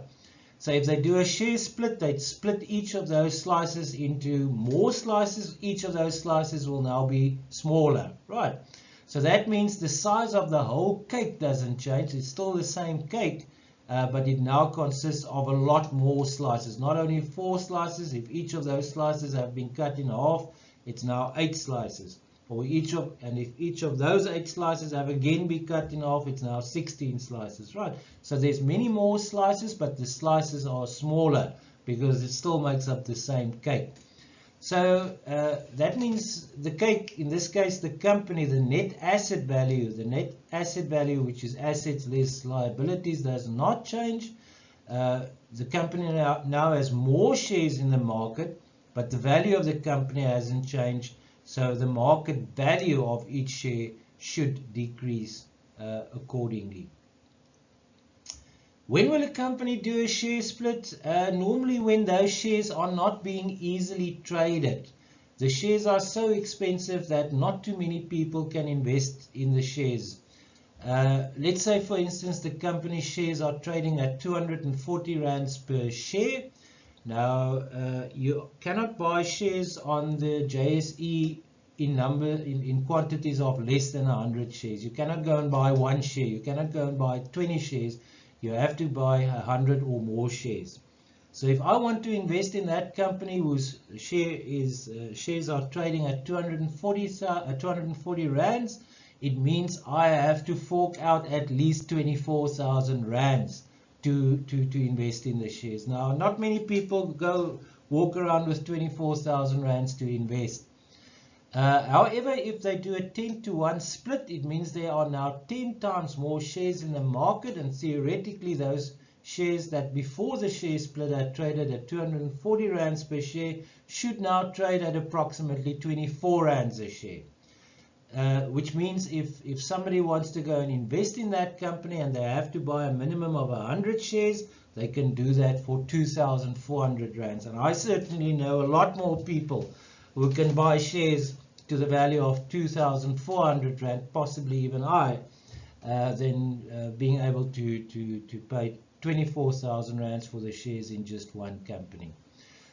Speaker 1: So if they do a share split, they'd split each of those slices into more slices. Each of those slices will now be smaller, right? So that means the size of the whole cake doesn't change. It's still the same cake, but it now consists of a lot more slices. Not only 4 slices, if each of those slices have been cut in half, it's now 8 slices. And if each of those 8 slices have again been cut in half, it's now 16 slices, right? So there's many more slices, but the slices are smaller because it still makes up the same cake. So that means the cake, in this case the company, the net asset value, which is assets less liabilities, does not change. The company now has more shares in the market, but the value of the company hasn't changed. So the market value of each share should decrease accordingly. When will a company do a share split? Normally when those shares are not being easily traded. The shares are so expensive that not too many people can invest in the shares. Let's say, for instance, the company shares are trading at 240 rands per share. Now, you cannot buy shares on the JSE in quantities of less than 100 shares. You cannot go and buy 1 share. You cannot go and buy 20 shares. You have to buy 100 or more shares. So if I want to invest in that company whose shares are trading at 240 rands, it means I have to fork out at least 24,000 rands to invest in the shares. Now, not many people walk around with 24,000 rands to invest. However, if they do a 10-to-1 split, it means there are now 10 times more shares in the market, and theoretically those shares that before the share split had traded at 240 rands per share should now trade at approximately 24 rands a share. Which means if somebody wants to go and invest in that company and they have to buy a minimum of 100 shares, they can do that for 2,400 rands. And I certainly know a lot more people who can buy shares to the value of 2,400 rand, possibly even I, than being able to pay 24,000 rands for the shares in just one company.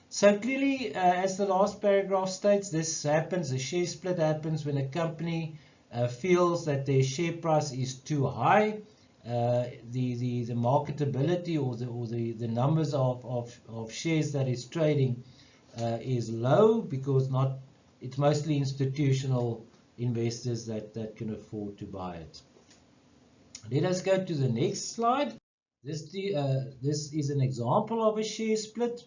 Speaker 1: So clearly, as the last paragraph states, this happens, the share split happens when a company feels that their share price is too high, the marketability or the numbers of shares that is trading is low, because it's mostly institutional investors that can afford to buy it. Let us go to the next slide. This is an example of a share split.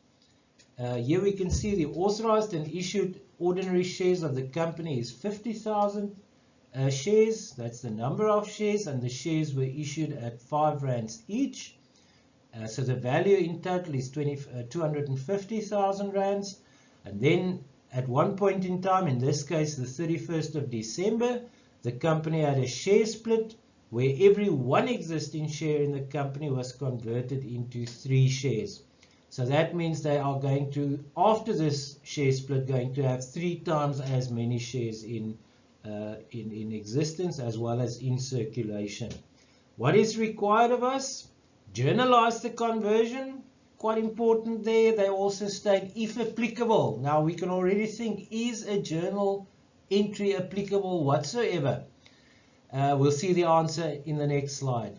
Speaker 1: Here we can see the authorized and issued ordinary shares of the company is 50,000 shares. That's the number of shares, and the shares were issued at 5 rands each. So the value in total is 250,000 rands. And then at one point in time, in this case the 31st of December, the company had a share split where every one existing share in the company was converted into 3 shares. So that means they are going to, after this share split, going to have 3 times as many shares in existence as well as in circulation. What is required of us? Journalize the conversion. Quite important there. They also state if applicable. Now we can already think, is a journal entry applicable whatsoever? We'll see the answer in the next slide.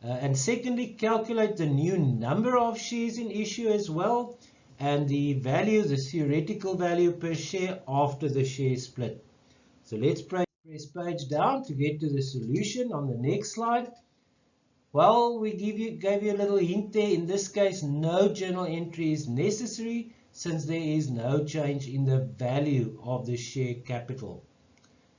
Speaker 1: And secondly, calculate the new number of shares in issue as well, and the value, the theoretical value per share after the share split. So let's press page down to get to the solution on the next slide. Well, we gave you a little hint there. In this case, no journal entry is necessary since there is no change in the value of the share capital.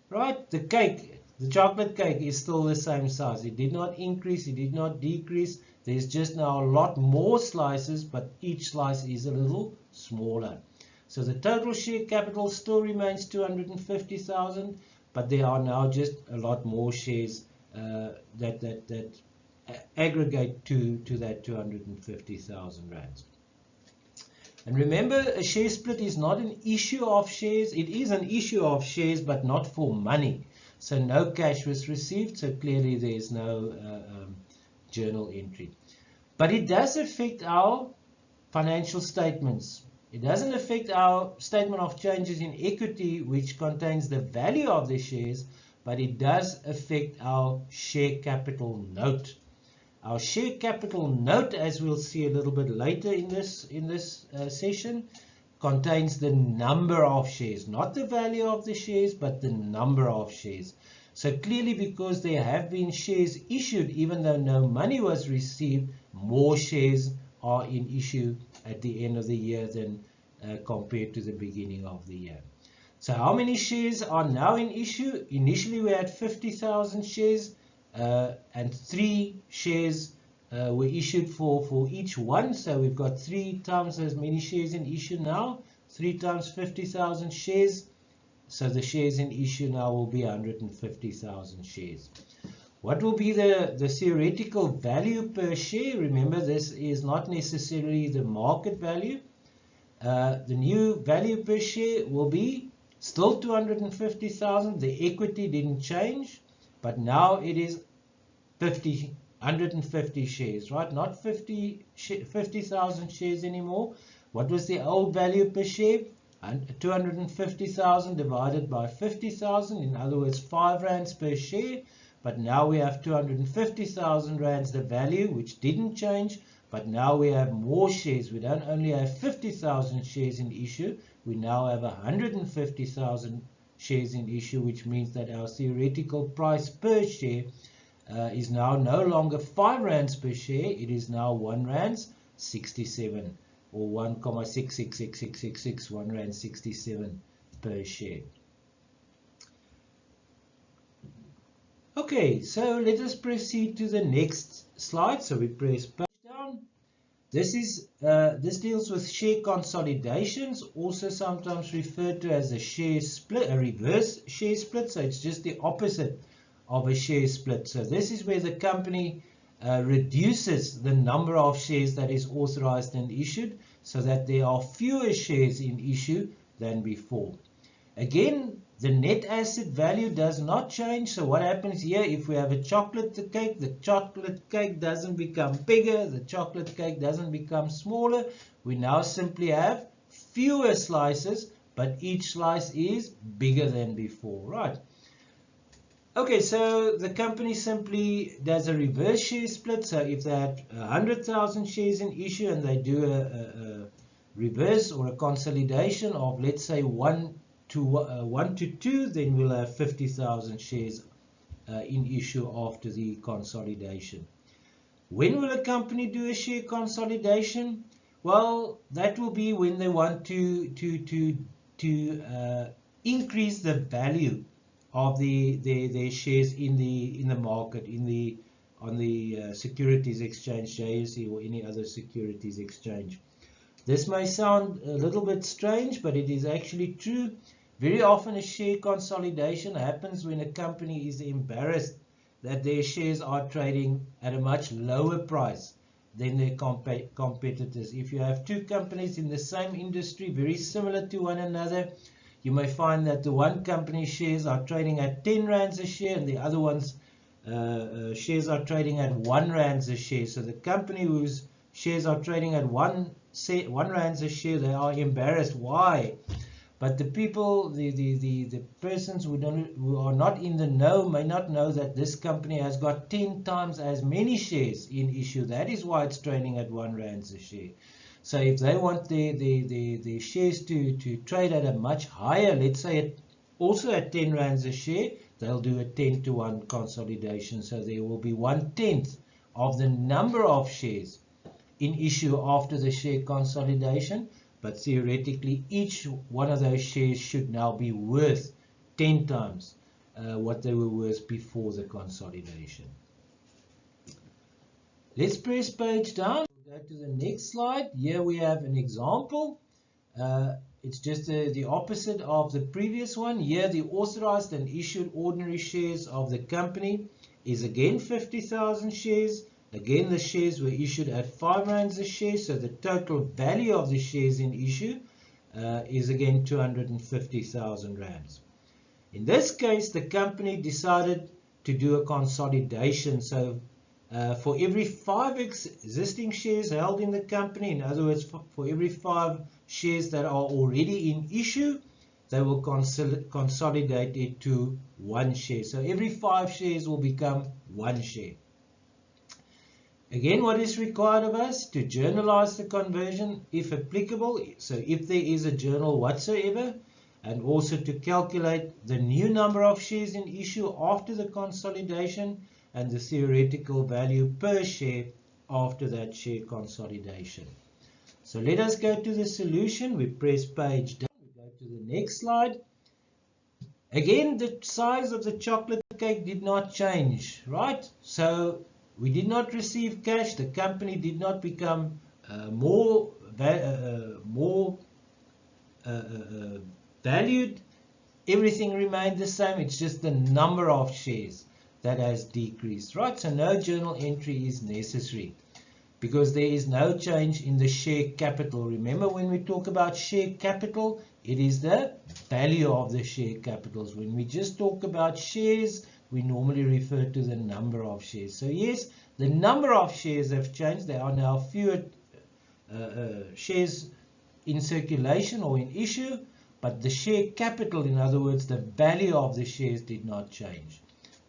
Speaker 1: Right, the cake. The chocolate cake is still the same size. It did not increase, it did not decrease. There's just now a lot more slices, but each slice is a little smaller. So the total share capital still remains 250,000, but there are now just a lot more shares that aggregate to that 250,000 rands. And remember, a share split is not an issue of shares. It is an issue of shares, but not for money. So no cash was received, so clearly there is no journal entry. But it does affect our financial statements. It doesn't affect our statement of changes in equity, which contains the value of the shares, but it does affect our share capital note. Our share capital note, as we'll see a little bit later in this session, contains the number of shares, not the value of the shares, but the number of shares. So clearly, because there have been shares issued, even though no money was received, more shares are in issue at the end of the year than compared to the beginning of the year. So how many shares are now in issue? Initially we had 50,000 shares and 3 shares were issued for each one. So we've got 3 times as many shares in issue now. 3 times 50,000 shares. So the shares in issue now will be 150,000 shares. What will be the theoretical value per share? Remember, this is not necessarily the market value. The new value per share will be still 250,000. The equity didn't change, but now it is 150 shares, right? Not 50,000 shares anymore. What was the old value per share? 250,000 divided by 50,000, in other words 5 rands per share. But now we have 250,000 rands the value, which didn't change, but now we have more shares. We don't only have 50,000 shares in issue, we now have 150,000 shares in issue, which means that our theoretical price per share is now no longer 5 rands per share, it is now 1 rand 67, or 1,666666, 1 rand 67 per share. Okay, so let us proceed to the next slide. So we press page down. This deals with share consolidations, also sometimes referred to as a share split, a reverse share split. So it's just the opposite of a share split. So this is where the company reduces the number of shares that is authorized and issued, so that there are fewer shares in issue than before. Again, the net asset value does not change. So what happens here, if we have a chocolate cake, the chocolate cake doesn't become bigger, the chocolate cake doesn't become smaller. We now simply have fewer slices, but each slice is bigger than before, right? Okay, so the company simply does a reverse share split. So if they had 100,000 shares in issue and they do a reverse or a consolidation of, let's say, 1 to 2, then we'll have 50,000 shares in issue after the consolidation. When will a company do a share consolidation? Well, that will be when they want to increase the value of their shares in the market, on the securities exchange, JSE, or any other securities exchange. This may sound a little bit strange, but it is actually true. Very often a share consolidation happens when a company is embarrassed that their shares are trading at a much lower price than their competitors. If you have two companies in the same industry, very similar to one another, you may find that the one company's shares are trading at 10 rands a share and the other one's shares are trading at 1 rands a share. So the company whose shares are trading at 1 rands a share, they are embarrassed. Why? But the people, the persons who are not in the know may not know that this company has got 10 times as many shares in issue. That is why it's trading at 1 rand a share. So if they want their shares to trade at a much higher, let's say also at 10 rands a share, they'll do a 10-to-1 consolidation. So there will be 1/10 of the number of shares in issue after the share consolidation. But theoretically, each one of those shares should now be worth 10 times what they were worth before the consolidation. Let's press page down. We'll go to the next slide. Here we have an example. It's just the opposite of the previous one. Here the authorized and issued ordinary shares of the company is again 50,000 shares. Again, the shares were issued at 5 rands a share, so the total value of the shares in issue is again 250,000 rands. In this case, the company decided to do a consolidation. So for every 5 existing shares held in the company, in other words, for every 5 shares that are already in issue, they will consolidate it to 1 share. So every 5 shares will become 1 share. Again, what is required of us? To journalize the conversion if applicable, so if there is a journal whatsoever, and also to calculate the new number of shares in issue after the consolidation and the theoretical value per share after that share consolidation. So let us go to the solution. We press page down. We go to the next slide. Again, the size of the chocolate cake did not change, right? So we did not receive cash. The company did not become more valued. Everything remained the same. It's just the number of shares that has decreased, right? So no journal entry is necessary because there is no change in the share capital. Remember, when we talk about share capital, it is the value of the share capitals. When we just talk about shares, we normally refer to the number of shares. So yes, the number of shares have changed. There are now fewer shares in circulation or in issue, but the share capital, in other words, the value of the shares did not change.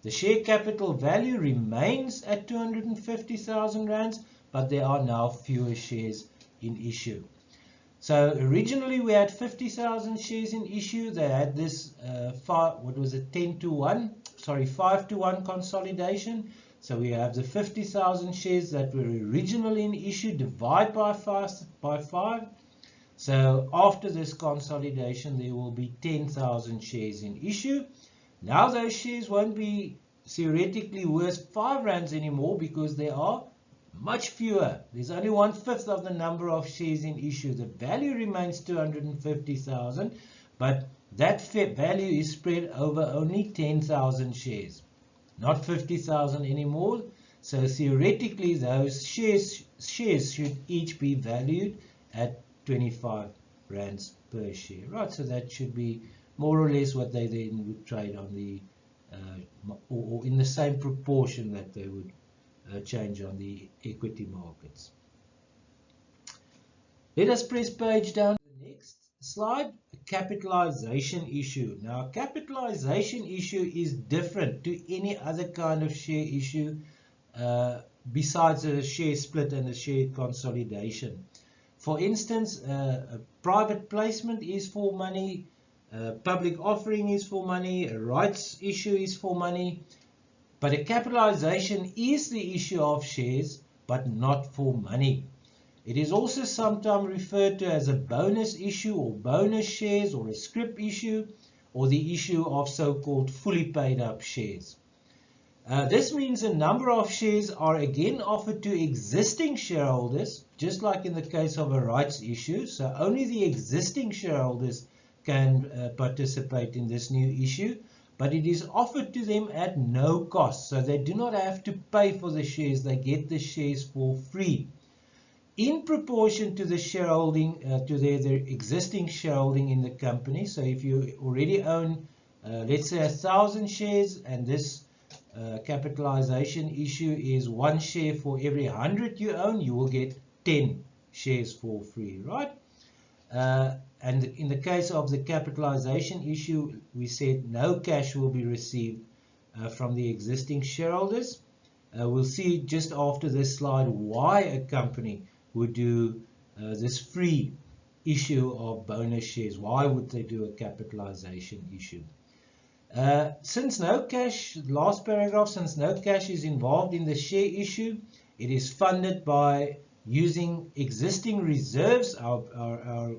Speaker 1: The share capital value remains at 250,000 rands, but there are now fewer shares in issue. So originally we had 50,000 shares in issue. They had this 5-to-1 consolidation. So we have the 50,000 shares that were originally in issue, divide by 5. So after this consolidation, there will be 10,000 shares in issue. Now those shares won't be theoretically worth 5 rands anymore because there are much fewer. There's only 1/5 of the number of shares in issue. The value remains 250,000, but that value is spread over only 10,000 shares, not 50,000 anymore. So theoretically, those shares should each be valued at 25 rands per share, right? So that should be more or less what they then would trade on the, or in the same proportion that they would change on the equity markets. Let us press page down to the next slide, capitalization issue. Now, capitalization issue is different to any other kind of share issue besides a share split and a share consolidation. For instance, a private placement is for money, public offering is for money, a rights issue is for money. But a capitalization is the issue of shares, but not for money. It is also sometimes referred to as a bonus issue or bonus shares or a scrip issue or the issue of so-called fully paid up shares. This means a number of shares are again offered to existing shareholders, just like in the case of a rights issue. So only the existing shareholders can participate in this new issue, but it is offered to them at no cost. So they do not have to pay for the shares, they get the shares for free. In proportion to the shareholding, to their existing shareholding in the company. So if you already own, let's say 1,000 shares, and this capitalization issue is 1 share for every 100 you own, you will get 10 shares for free, right? And in the case of the capitalization issue, we said no cash will be received from the existing shareholders. We'll see just after this slide why a company would do this free issue of bonus shares. Why would they do a capitalization issue? Since no cash, last paragraph, since no cash is involved in the share issue, it is funded by using existing reserves, our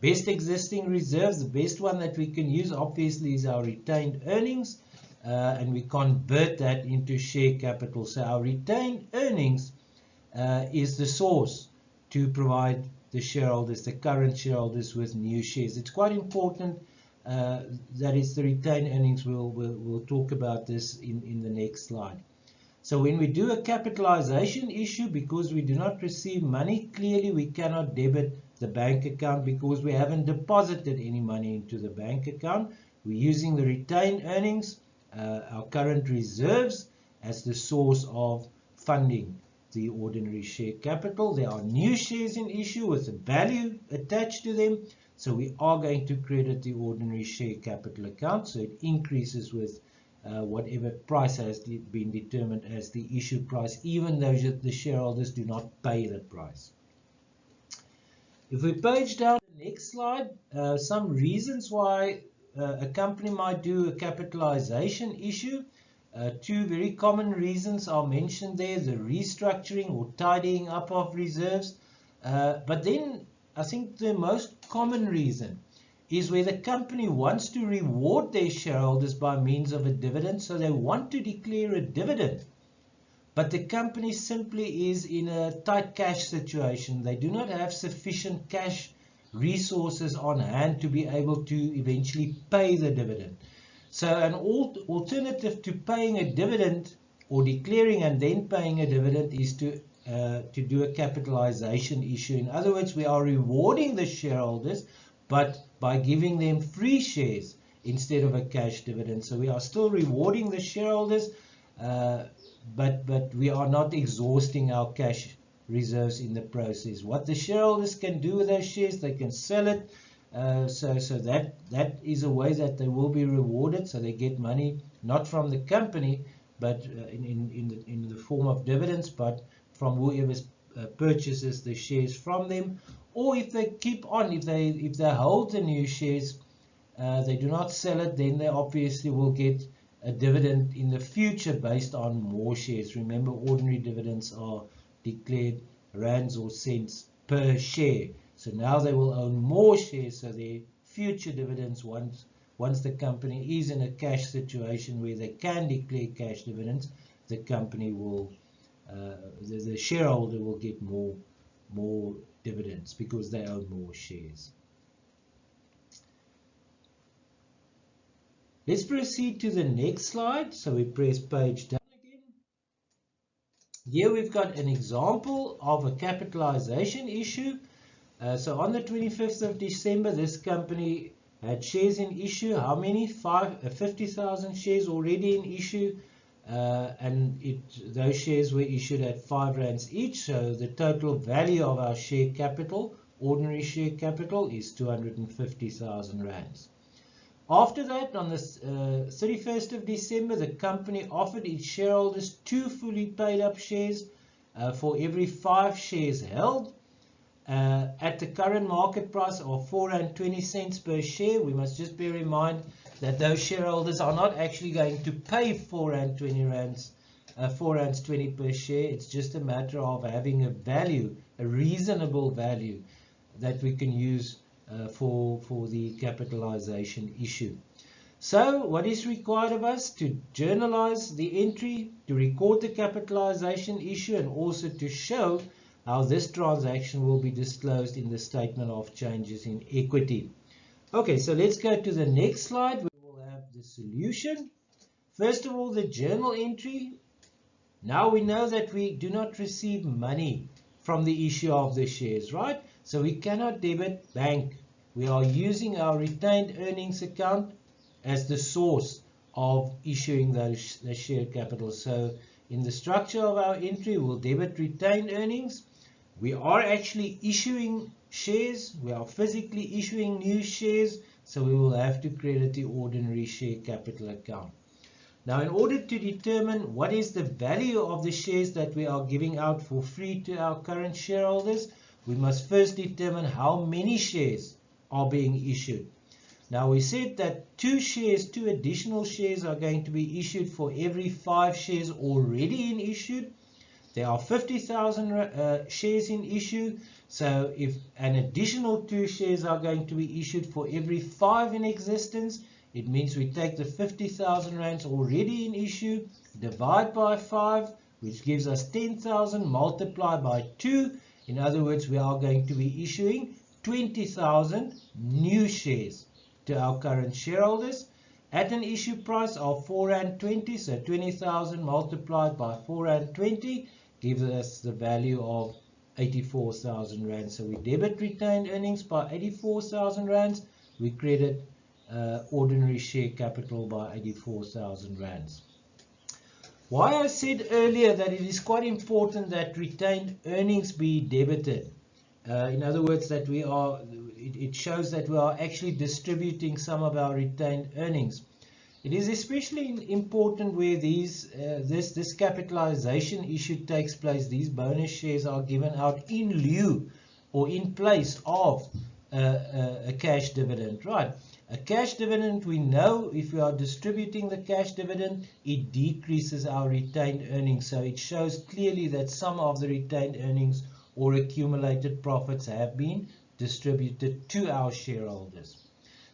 Speaker 1: best existing reserves. The best one that we can use obviously is our retained earnings, and we convert that into share capital. So our retained earnings is the source to provide the shareholders, the current shareholders, with new shares. It's quite important that is the retained earnings. We'll talk about this in the next slide. So when we do a capitalization issue, because we do not receive money, clearly we cannot debit the bank account because we haven't deposited any money into the bank account. We're using the retained earnings, our current reserves, as the source of funding the ordinary share capital. There are new shares in issue with a value attached to them, so we are going to credit the ordinary share capital account, so it increases with whatever price has been determined as the issue price, even though the shareholders do not pay the price. If we page down the next slide, some reasons why a company might do a capitalization issue. Two very common reasons are mentioned there: the restructuring or tidying up of reserves. But then I think the most common reason is where the company wants to reward their shareholders by means of a dividend. So they want to declare a dividend, but the company simply is in a tight cash situation. They do not have sufficient cash resources on hand to be able to eventually pay the dividend. So an alternative to paying a dividend or declaring and then paying a dividend is to do a capitalization issue. In other words, we are rewarding the shareholders, but by giving them free shares instead of a cash dividend. So we are still rewarding the shareholders, but we are not exhausting our cash reserves in the process. What the shareholders can do with those shares, they can sell it. So that is a way that they will be rewarded. So they get money not from the company, but in the form of dividends, but from whoever purchases the shares from them. Or if they keep on, if they hold the new shares, they do not sell it, then they obviously will get a dividend in the future based on more shares. Remember, ordinary dividends are declared rands or cents per share. So now they will own more shares, so their future dividends, once the company is in a cash situation where they can declare cash dividends, the company will, the shareholder will get more dividends because they own more shares. Let's proceed to the next slide. So we press page down again. Here we've got an example of a capitalization issue. So on the 25th of December, this company had shares in issue. How many? 50,000 shares already in issue. And those shares were issued at 5 rands each. So the total value of our share capital, ordinary share capital, is 250,000 rands. After that, on the 31st of December, the company offered its shareholders 2 fully paid up shares for every 5 shares held. At the current market price of 4.20 Rand per share. We must just bear in mind that those shareholders are not actually going to pay 4.20 Rand 4.20 per share. It's just a matter of having a value, a reasonable value that we can use for the capitalization issue. So what is required of us? To journalize the entry, to record the capitalization issue, and also to show how this transaction will be disclosed in the statement of changes in equity. Okay, so let's go to the next slide where we'll have the solution. First of all, the journal entry. Now we know that we do not receive money from the issue of the shares, right? So we cannot debit bank. We are using our retained earnings account as the source of issuing the share capital. So in the structure of our entry, we'll debit retained earnings. We are actually issuing shares. We are physically issuing new shares. So we will have to credit the ordinary share capital account. Now, in order to determine what is the value of the shares that we are giving out for free to our current shareholders, we must first determine how many shares are being issued. Now, we said that two additional shares are going to be issued for every 5 shares already in issue. There are 50,000 shares in issue. So if an additional 2 shares are going to be issued for every 5 in existence, it means we take the 50,000 rands already in issue, divide by 5, which gives us 10,000, multiply by 2. In other words, we are going to be issuing 20,000 new shares to our current shareholders at an issue price of 4.20. So 20,000 multiplied by 4.20 gives us the value of 84,000 rands. So we debit retained earnings by 84,000 rands. We credit ordinary share capital by 84,000 rands. Why I said earlier that it is quite important that retained earnings be debited. In other words, that it shows that we are actually distributing some of our retained earnings. It is especially important where this capitalization issue takes place. These bonus shares are given out in lieu or in place of a cash dividend, right? A cash dividend, we know if we are distributing the cash dividend, it decreases our retained earnings. So it shows clearly that some of the retained earnings or accumulated profits have been distributed to our shareholders.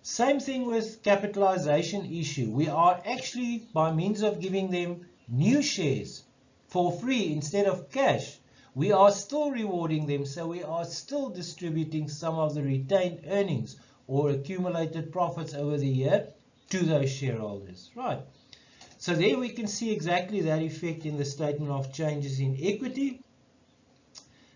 Speaker 1: Same thing with capitalization issue. We are actually, by means of giving them new shares for free instead of cash, we are still rewarding them. So we are still distributing some of the retained earnings or accumulated profits over the year to those shareholders, right? So there we can see exactly that effect in the statement of changes in equity.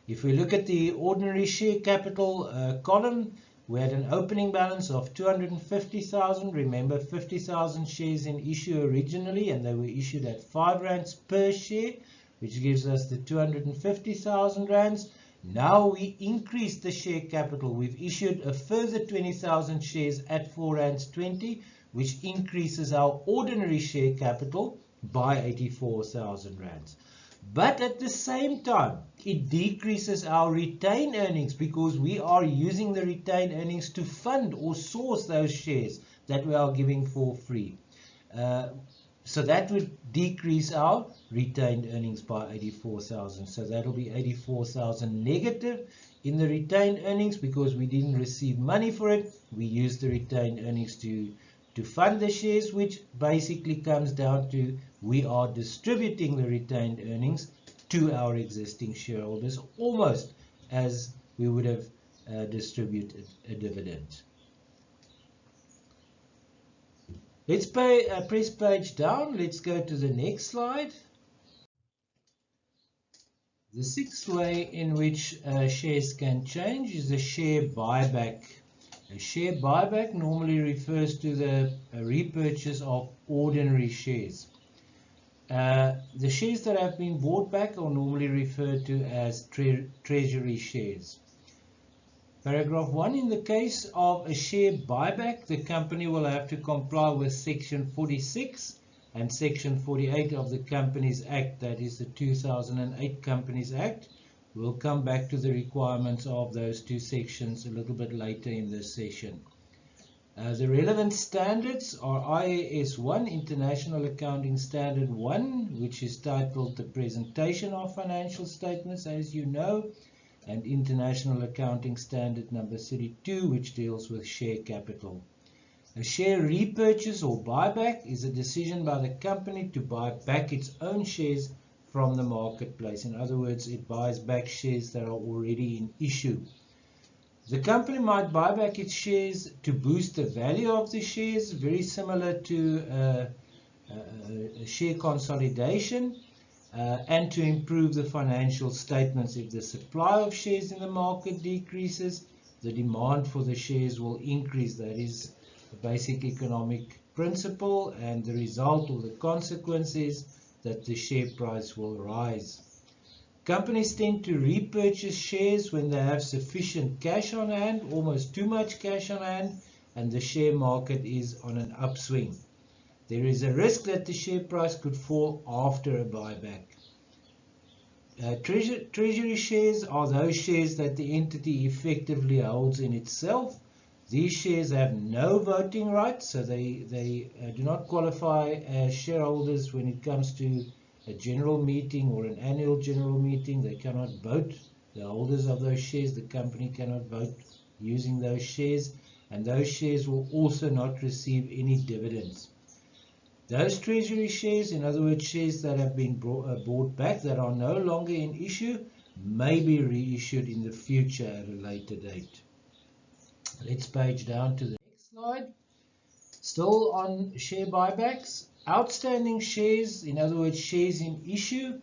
Speaker 1: If we look at the ordinary share capital column, we had an opening balance of 250,000. Remember, 50,000 shares in issue originally, and they were issued at 5 rands per share, which gives us the 250,000 rands. Now we increased the share capital. We've issued a further 20,000 shares at 4.20, which increases our ordinary share capital by 84,000 rands. But at the same time, it decreases our retained earnings because we are using the retained earnings to fund or source those shares that we are giving for free. So that would decrease our retained earnings by 84,000. So that will be 84,000 negative in the retained earnings because we didn't receive money for it. We used the retained earnings to fund the shares, which basically comes down to we are distributing the retained earnings to our existing shareholders almost as we would have distributed a dividend. Let's press page down. Let's go to the next slide. The sixth way in which shares can change is the share buyback. A share buyback normally refers to the repurchase of ordinary shares. The shares that have been bought back are normally referred to as treasury shares. Paragraph 1, in the case of a share buyback, the company will have to comply with Section 46 and Section 48 of the Companies Act, that is the 2008 Companies Act. We'll come back to the requirements of those two sections a little bit later in this session. The relevant standards are IAS 1, International Accounting Standard 1, which is titled The Presentation of Financial Statements, as you know, and International Accounting Standard number 32, which deals with share capital. A share repurchase or buyback is a decision by the company to buy back its own shares from the marketplace. In other words, it buys back shares that are already in issue. The company might buy back its shares to boost the value of the shares, very similar to a share consolidation, and to improve the financial statements. If the supply of shares in the market decreases, the demand for the shares will increase. That is a basic economic principle, and the result or the consequence is that the share price will rise. Companies tend to repurchase shares when they have sufficient cash on hand, almost too much cash on hand, and the share market is on an upswing. There is a risk that the share price could fall after a buyback. Treasury shares are those shares that the entity effectively holds in itself. These shares have no voting rights, so they do not qualify as shareholders when it comes to a general meeting or an annual general meeting. They cannot vote. The holders of those shares, the company cannot vote using those shares, and those shares will also not receive any dividends. Those treasury shares, in other words, shares that have been bought back that are no longer in issue, may be reissued in the future at a later date. Let's page down to the next slide. Still on share buybacks. Outstanding shares, in other words, shares in issue,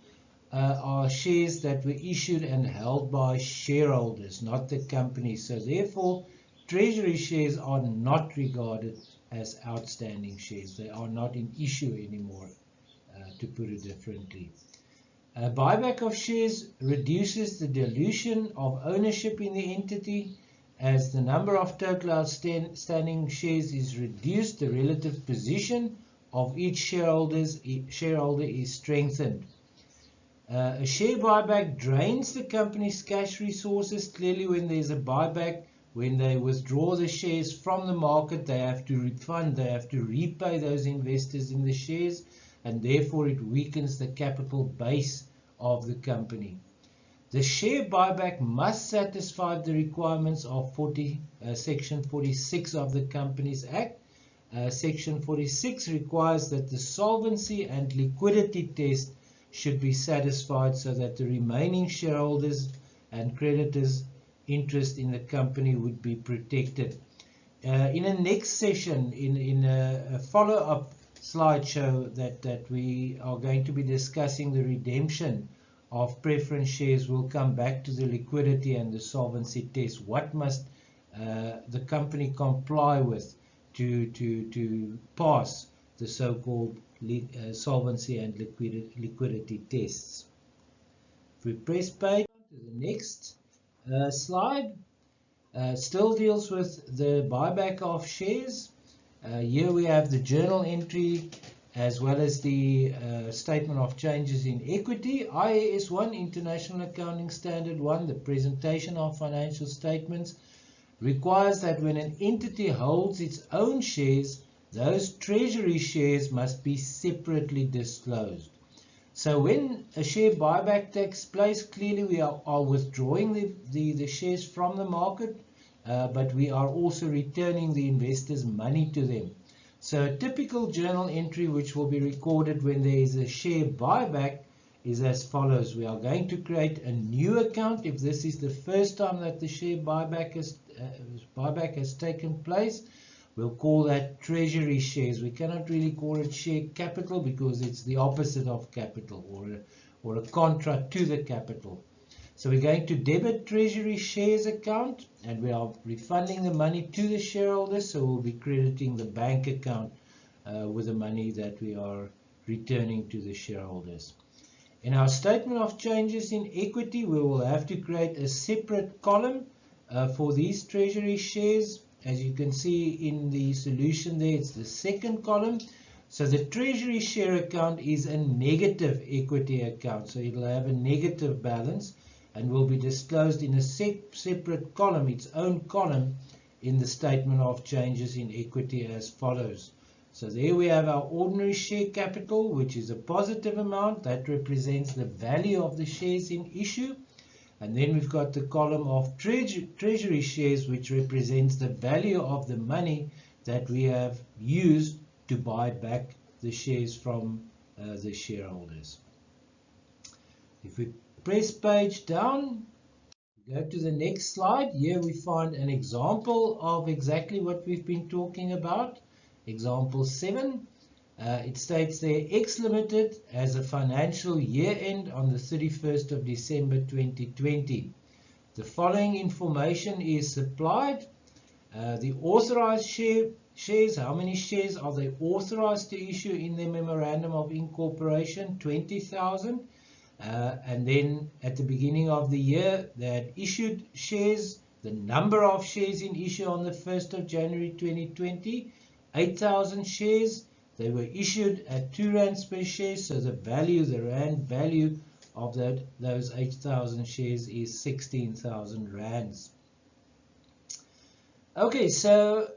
Speaker 1: are shares that were issued and held by shareholders, not the company. So therefore, treasury shares are not regarded as outstanding shares. They are not in issue anymore, to put it differently. A buyback of shares reduces the dilution of ownership in the entity. As the number of total outstanding shares is reduced, the relative position of each shareholder is strengthened. A share buyback drains the company's cash resources. Clearly, when there's a buyback, when they withdraw the shares from the market, they have to refund, they have to repay those investors in the shares, and therefore it weakens the capital base of the company. The share buyback must satisfy the requirements of Section 46 of the Companies Act. Section 46 requires that the solvency and liquidity test should be satisfied so that the remaining shareholders and creditors' interest in the company would be protected. In a next session, in a follow-up slideshow that we are going to be discussing the redemption of preference shares, we'll come back to the liquidity and the solvency test. What must the company comply with to pass the so-called solvency and liquidity tests? If we press page to the next slide, still deals with the buyback of shares. Here we have the journal entry as well as the statement of changes in equity. IAS 1, International Accounting Standard 1, the presentation of financial statements, requires that when an entity holds its own shares, those treasury shares must be separately disclosed. So when a share buyback takes place, clearly we are withdrawing the shares from the market, but we are also returning the investors' money to them. So a typical journal entry which will be recorded when there is a share buyback is as follows. We are going to create a new account if this is the first time that the share buyback has taken place. We'll call that treasury shares. We cannot really call it share capital because it's the opposite of capital, or a contra to the capital. So we're going to debit treasury shares account, and we are refunding the money to the shareholders, so we'll be crediting the bank account with the money that we are returning to the shareholders. In our statement of changes in equity, we will have to create a separate column for these treasury shares. As you can see in the solution there, it's the second column. So the treasury share account is a negative equity account, so it'll have a negative balance and will be disclosed in a separate column, its own column, in the statement of changes in equity as follows. So there we have our ordinary share capital, which is a positive amount that represents the value of the shares in issue. And then we've got the column of treasury shares, which represents the value of the money that we have used to buy back the shares from the shareholders. If we press page down, go to the next slide. Here we find an example of exactly what we've been talking about. Example 7. It states there, X Limited has a financial year end on the 31st of December 2020. The following information is supplied. The authorized shares, how many shares are they authorized to issue in their memorandum of incorporation? 20,000. And then at the beginning of the year, they had issued shares, the number of shares in issue on the 1st of January 2020, 8,000 shares. They were issued at 2 rands per share, so the value, the rand value of those 8,000 shares is 16,000 rands. Okay, so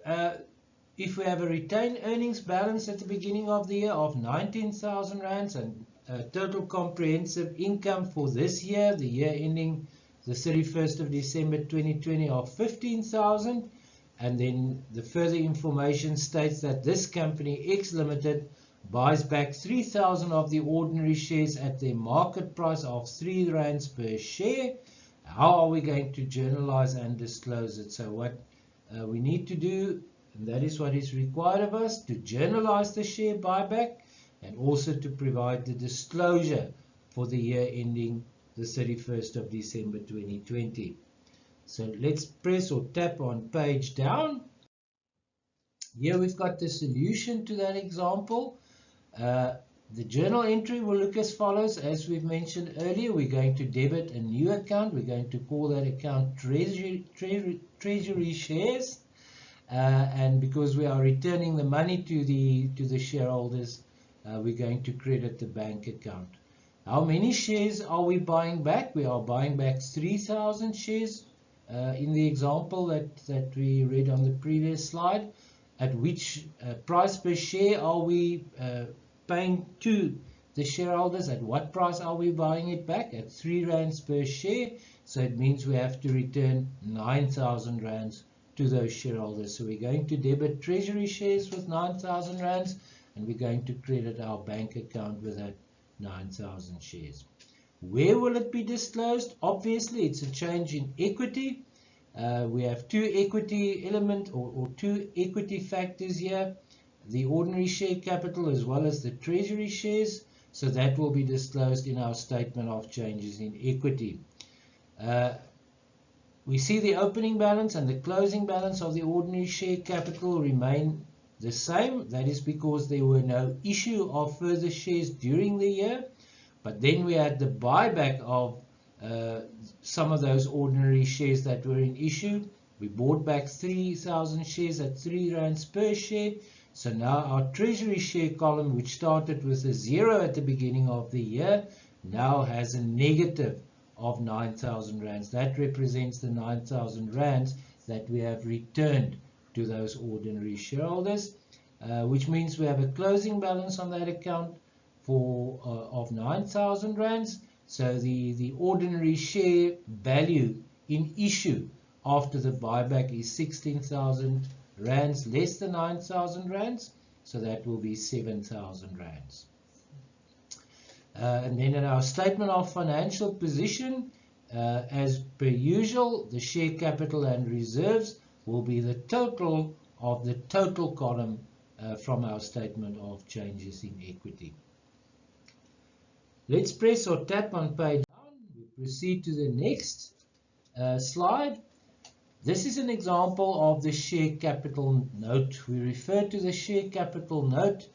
Speaker 1: if we have a retained earnings balance at the beginning of the year of 19,000 rands and total comprehensive income for this year, the year ending the 31st of December 2020 of 15,000, and then the further information states that this company, X Limited, buys back 3,000 of the ordinary shares at their market price of 3 rands per share. How are we going to journalize and disclose it? So what we need to do, and that is what is required of us, to journalize the share buyback and also to provide the disclosure for the year ending the 31st of December 2020. So let's press or tap on page down. Here we've got the solution to that example. The journal entry will look as follows. As we've mentioned earlier, we're going to debit a new account. We're going to call that account treasury shares. And because we are returning the money to the shareholders, we're going to credit the bank account. How many shares are we buying back? We are buying back 3,000 shares in the example that we read on the previous slide. At which price per share are we paying to the shareholders? At what price are we buying it back? At 3 rands per share. So it means we have to return 9,000 rands to those shareholders. So we're going to debit treasury shares with 9,000 rands, and we're going to credit our bank account with that 9,000 shares. Where will it be disclosed? Obviously, it's a change in equity. We have two equity element or two equity factors here, the ordinary share capital as well as the treasury shares. So that will be disclosed in our statement of changes in equity. We see the opening balance and the closing balance of the ordinary share capital remain the same. That is because there were no issue of further shares during the year. But then we had the buyback of some of those ordinary shares that were in issue. We bought back 3,000 shares at 3 rands per share. So now our treasury share column, which started with a 0 at the beginning of the year, now has a negative of 9,000 rands. That represents the 9,000 rands that we have returned to those ordinary shareholders, which means we have a closing balance on that account of 9,000 rands. So the ordinary share value in issue after the buyback is 16,000 rands less than 9,000 rands. So that will be 7,000 rands. And then in our statement of financial position, as per usual, the share capital and reserves will be the total of the total column from our statement of changes in equity. Let's press or tap on page down. We proceed to the next slide. This is an example of the share capital note. We referred to the share capital note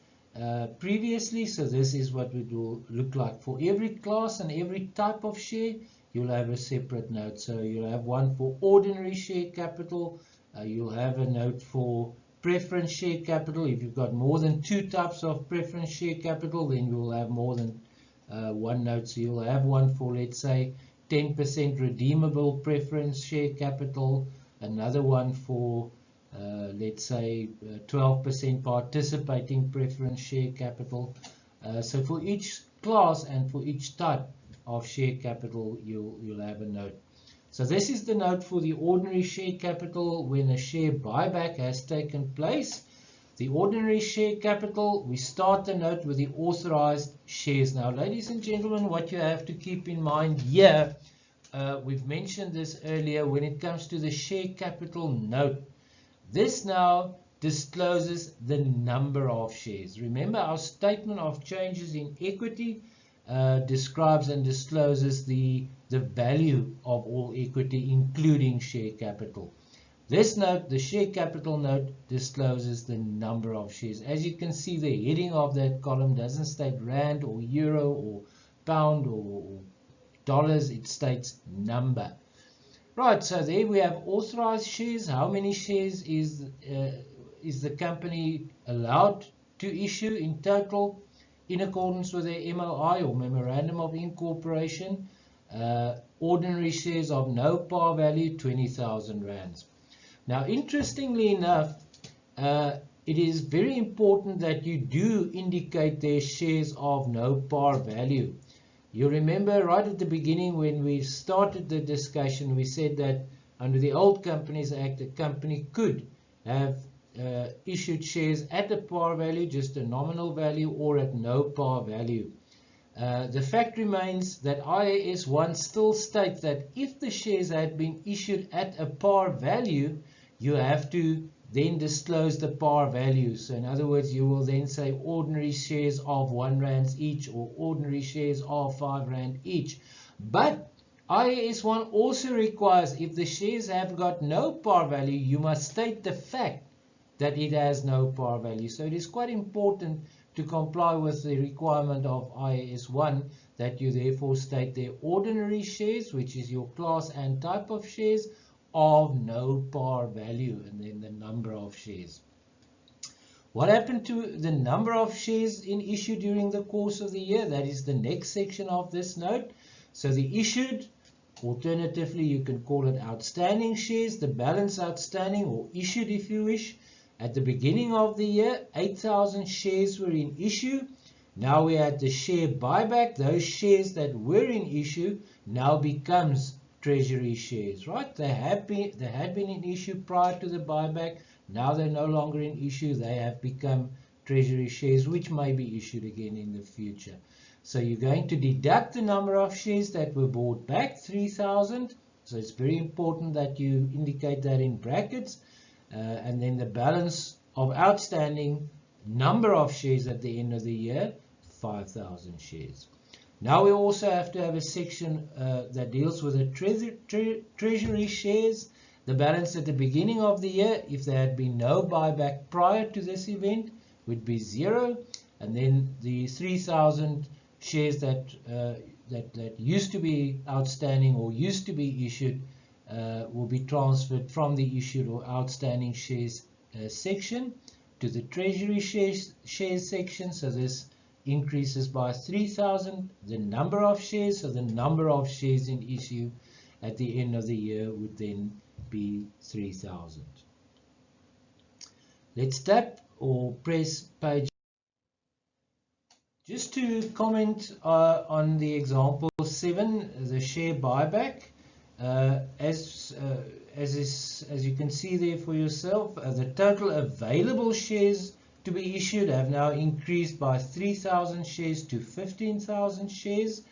Speaker 1: previously, so this is what it will look like. For every class and every type of share, you'll have a separate note. So you'll have one for ordinary share capital, you'll have a note for preference share capital. If you've got more than 2 types of preference share capital, then you'll have more than one note. So you'll have one for, let's say, 10% redeemable preference share capital, another one for let's say 12% participating preference share capital. So for each class and for each type of share capital, you'll have a note. So this is the note for the ordinary share capital when a share buyback has taken place. The ordinary share capital, we start the note with the authorized shares. Now, ladies and gentlemen, what you have to keep in mind here, we've mentioned this earlier, when it comes to the share capital note, this now discloses the number of shares. Remember, our statement of changes in equity describes and discloses the value of all equity, including share capital. This note, the share capital note, discloses the number of shares. As you can see, the heading of that column doesn't state rand or euro or pound or dollars, it states number. Right, so there we have authorized shares. How many shares is the company allowed to issue in total in accordance with their MOI or Memorandum of Incorporation? Ordinary shares of no par value, 20,000 rands. Now, interestingly enough, it is very important that you do indicate their shares of no par value. You remember right at the beginning when we started the discussion, we said that under the old Companies Act, a company could have issued shares at a par value, just a nominal value, or at no par value. The fact remains that IAS 1 still states that if the shares had been issued at a par value, you have to then disclose the par value. So in other words, you will then say ordinary shares of 1 rand each or ordinary shares of 5 rand each. But IAS 1 also requires, if the shares have got no par value, you must state the fact that it has no par value. So it is quite important to comply with the requirement of IAS 1 that you therefore state their ordinary shares, which is your class and type of shares, of no par value, and then the number of shares. What happened to the number of shares in issue during the course of the year? That is the next section of this note. So the issued, alternatively you can call it outstanding shares, the balance outstanding or issued if you wish. At the beginning of the year, 8,000 shares were in issue. Now we had the share buyback. Those shares that were in issue now becomes treasury shares, right? They had been in issue prior to the buyback. Now they're no longer in issue. They have become treasury shares, which may be issued again in the future. So you're going to deduct the number of shares that were bought back, 3,000. So it's very important that you indicate that in brackets. And then the balance of outstanding number of shares at the end of the year, 5,000 shares. Now we also have to have a section that deals with the treasury shares. The balance at the beginning of the year, if there had been no buyback prior to this event, would be 0. And then the 3,000 shares that used to be outstanding or used to be issued will be transferred from the issued or outstanding shares section to the treasury shares section. So this increases by 3,000 the number of shares. So the number of shares in issue at the end of the year would then be 3,000. Let's tap or press page. Just to comment on the example 7, the share buyback. As you can see there for yourself, the total available shares to be issued have now increased by 3,000 shares to 15,000 shares.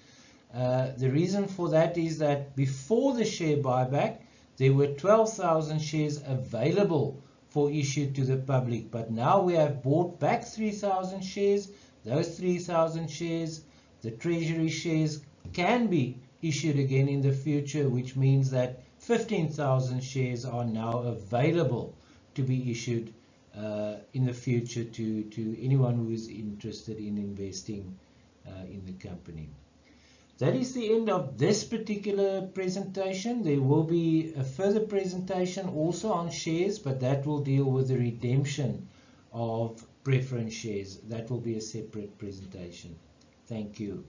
Speaker 1: The reason for that is that before the share buyback, there were 12,000 shares available for issue to the public, but now we have bought back 3,000 shares. Those 3,000 shares, the treasury shares, can be issued again in the future, which means that 15,000 shares are now available to be issued in the future to anyone who is interested in investing in the company. That is the end of this particular presentation. There will be a further presentation also on shares, but that will deal with the redemption of preference shares. That will be a separate presentation. Thank you.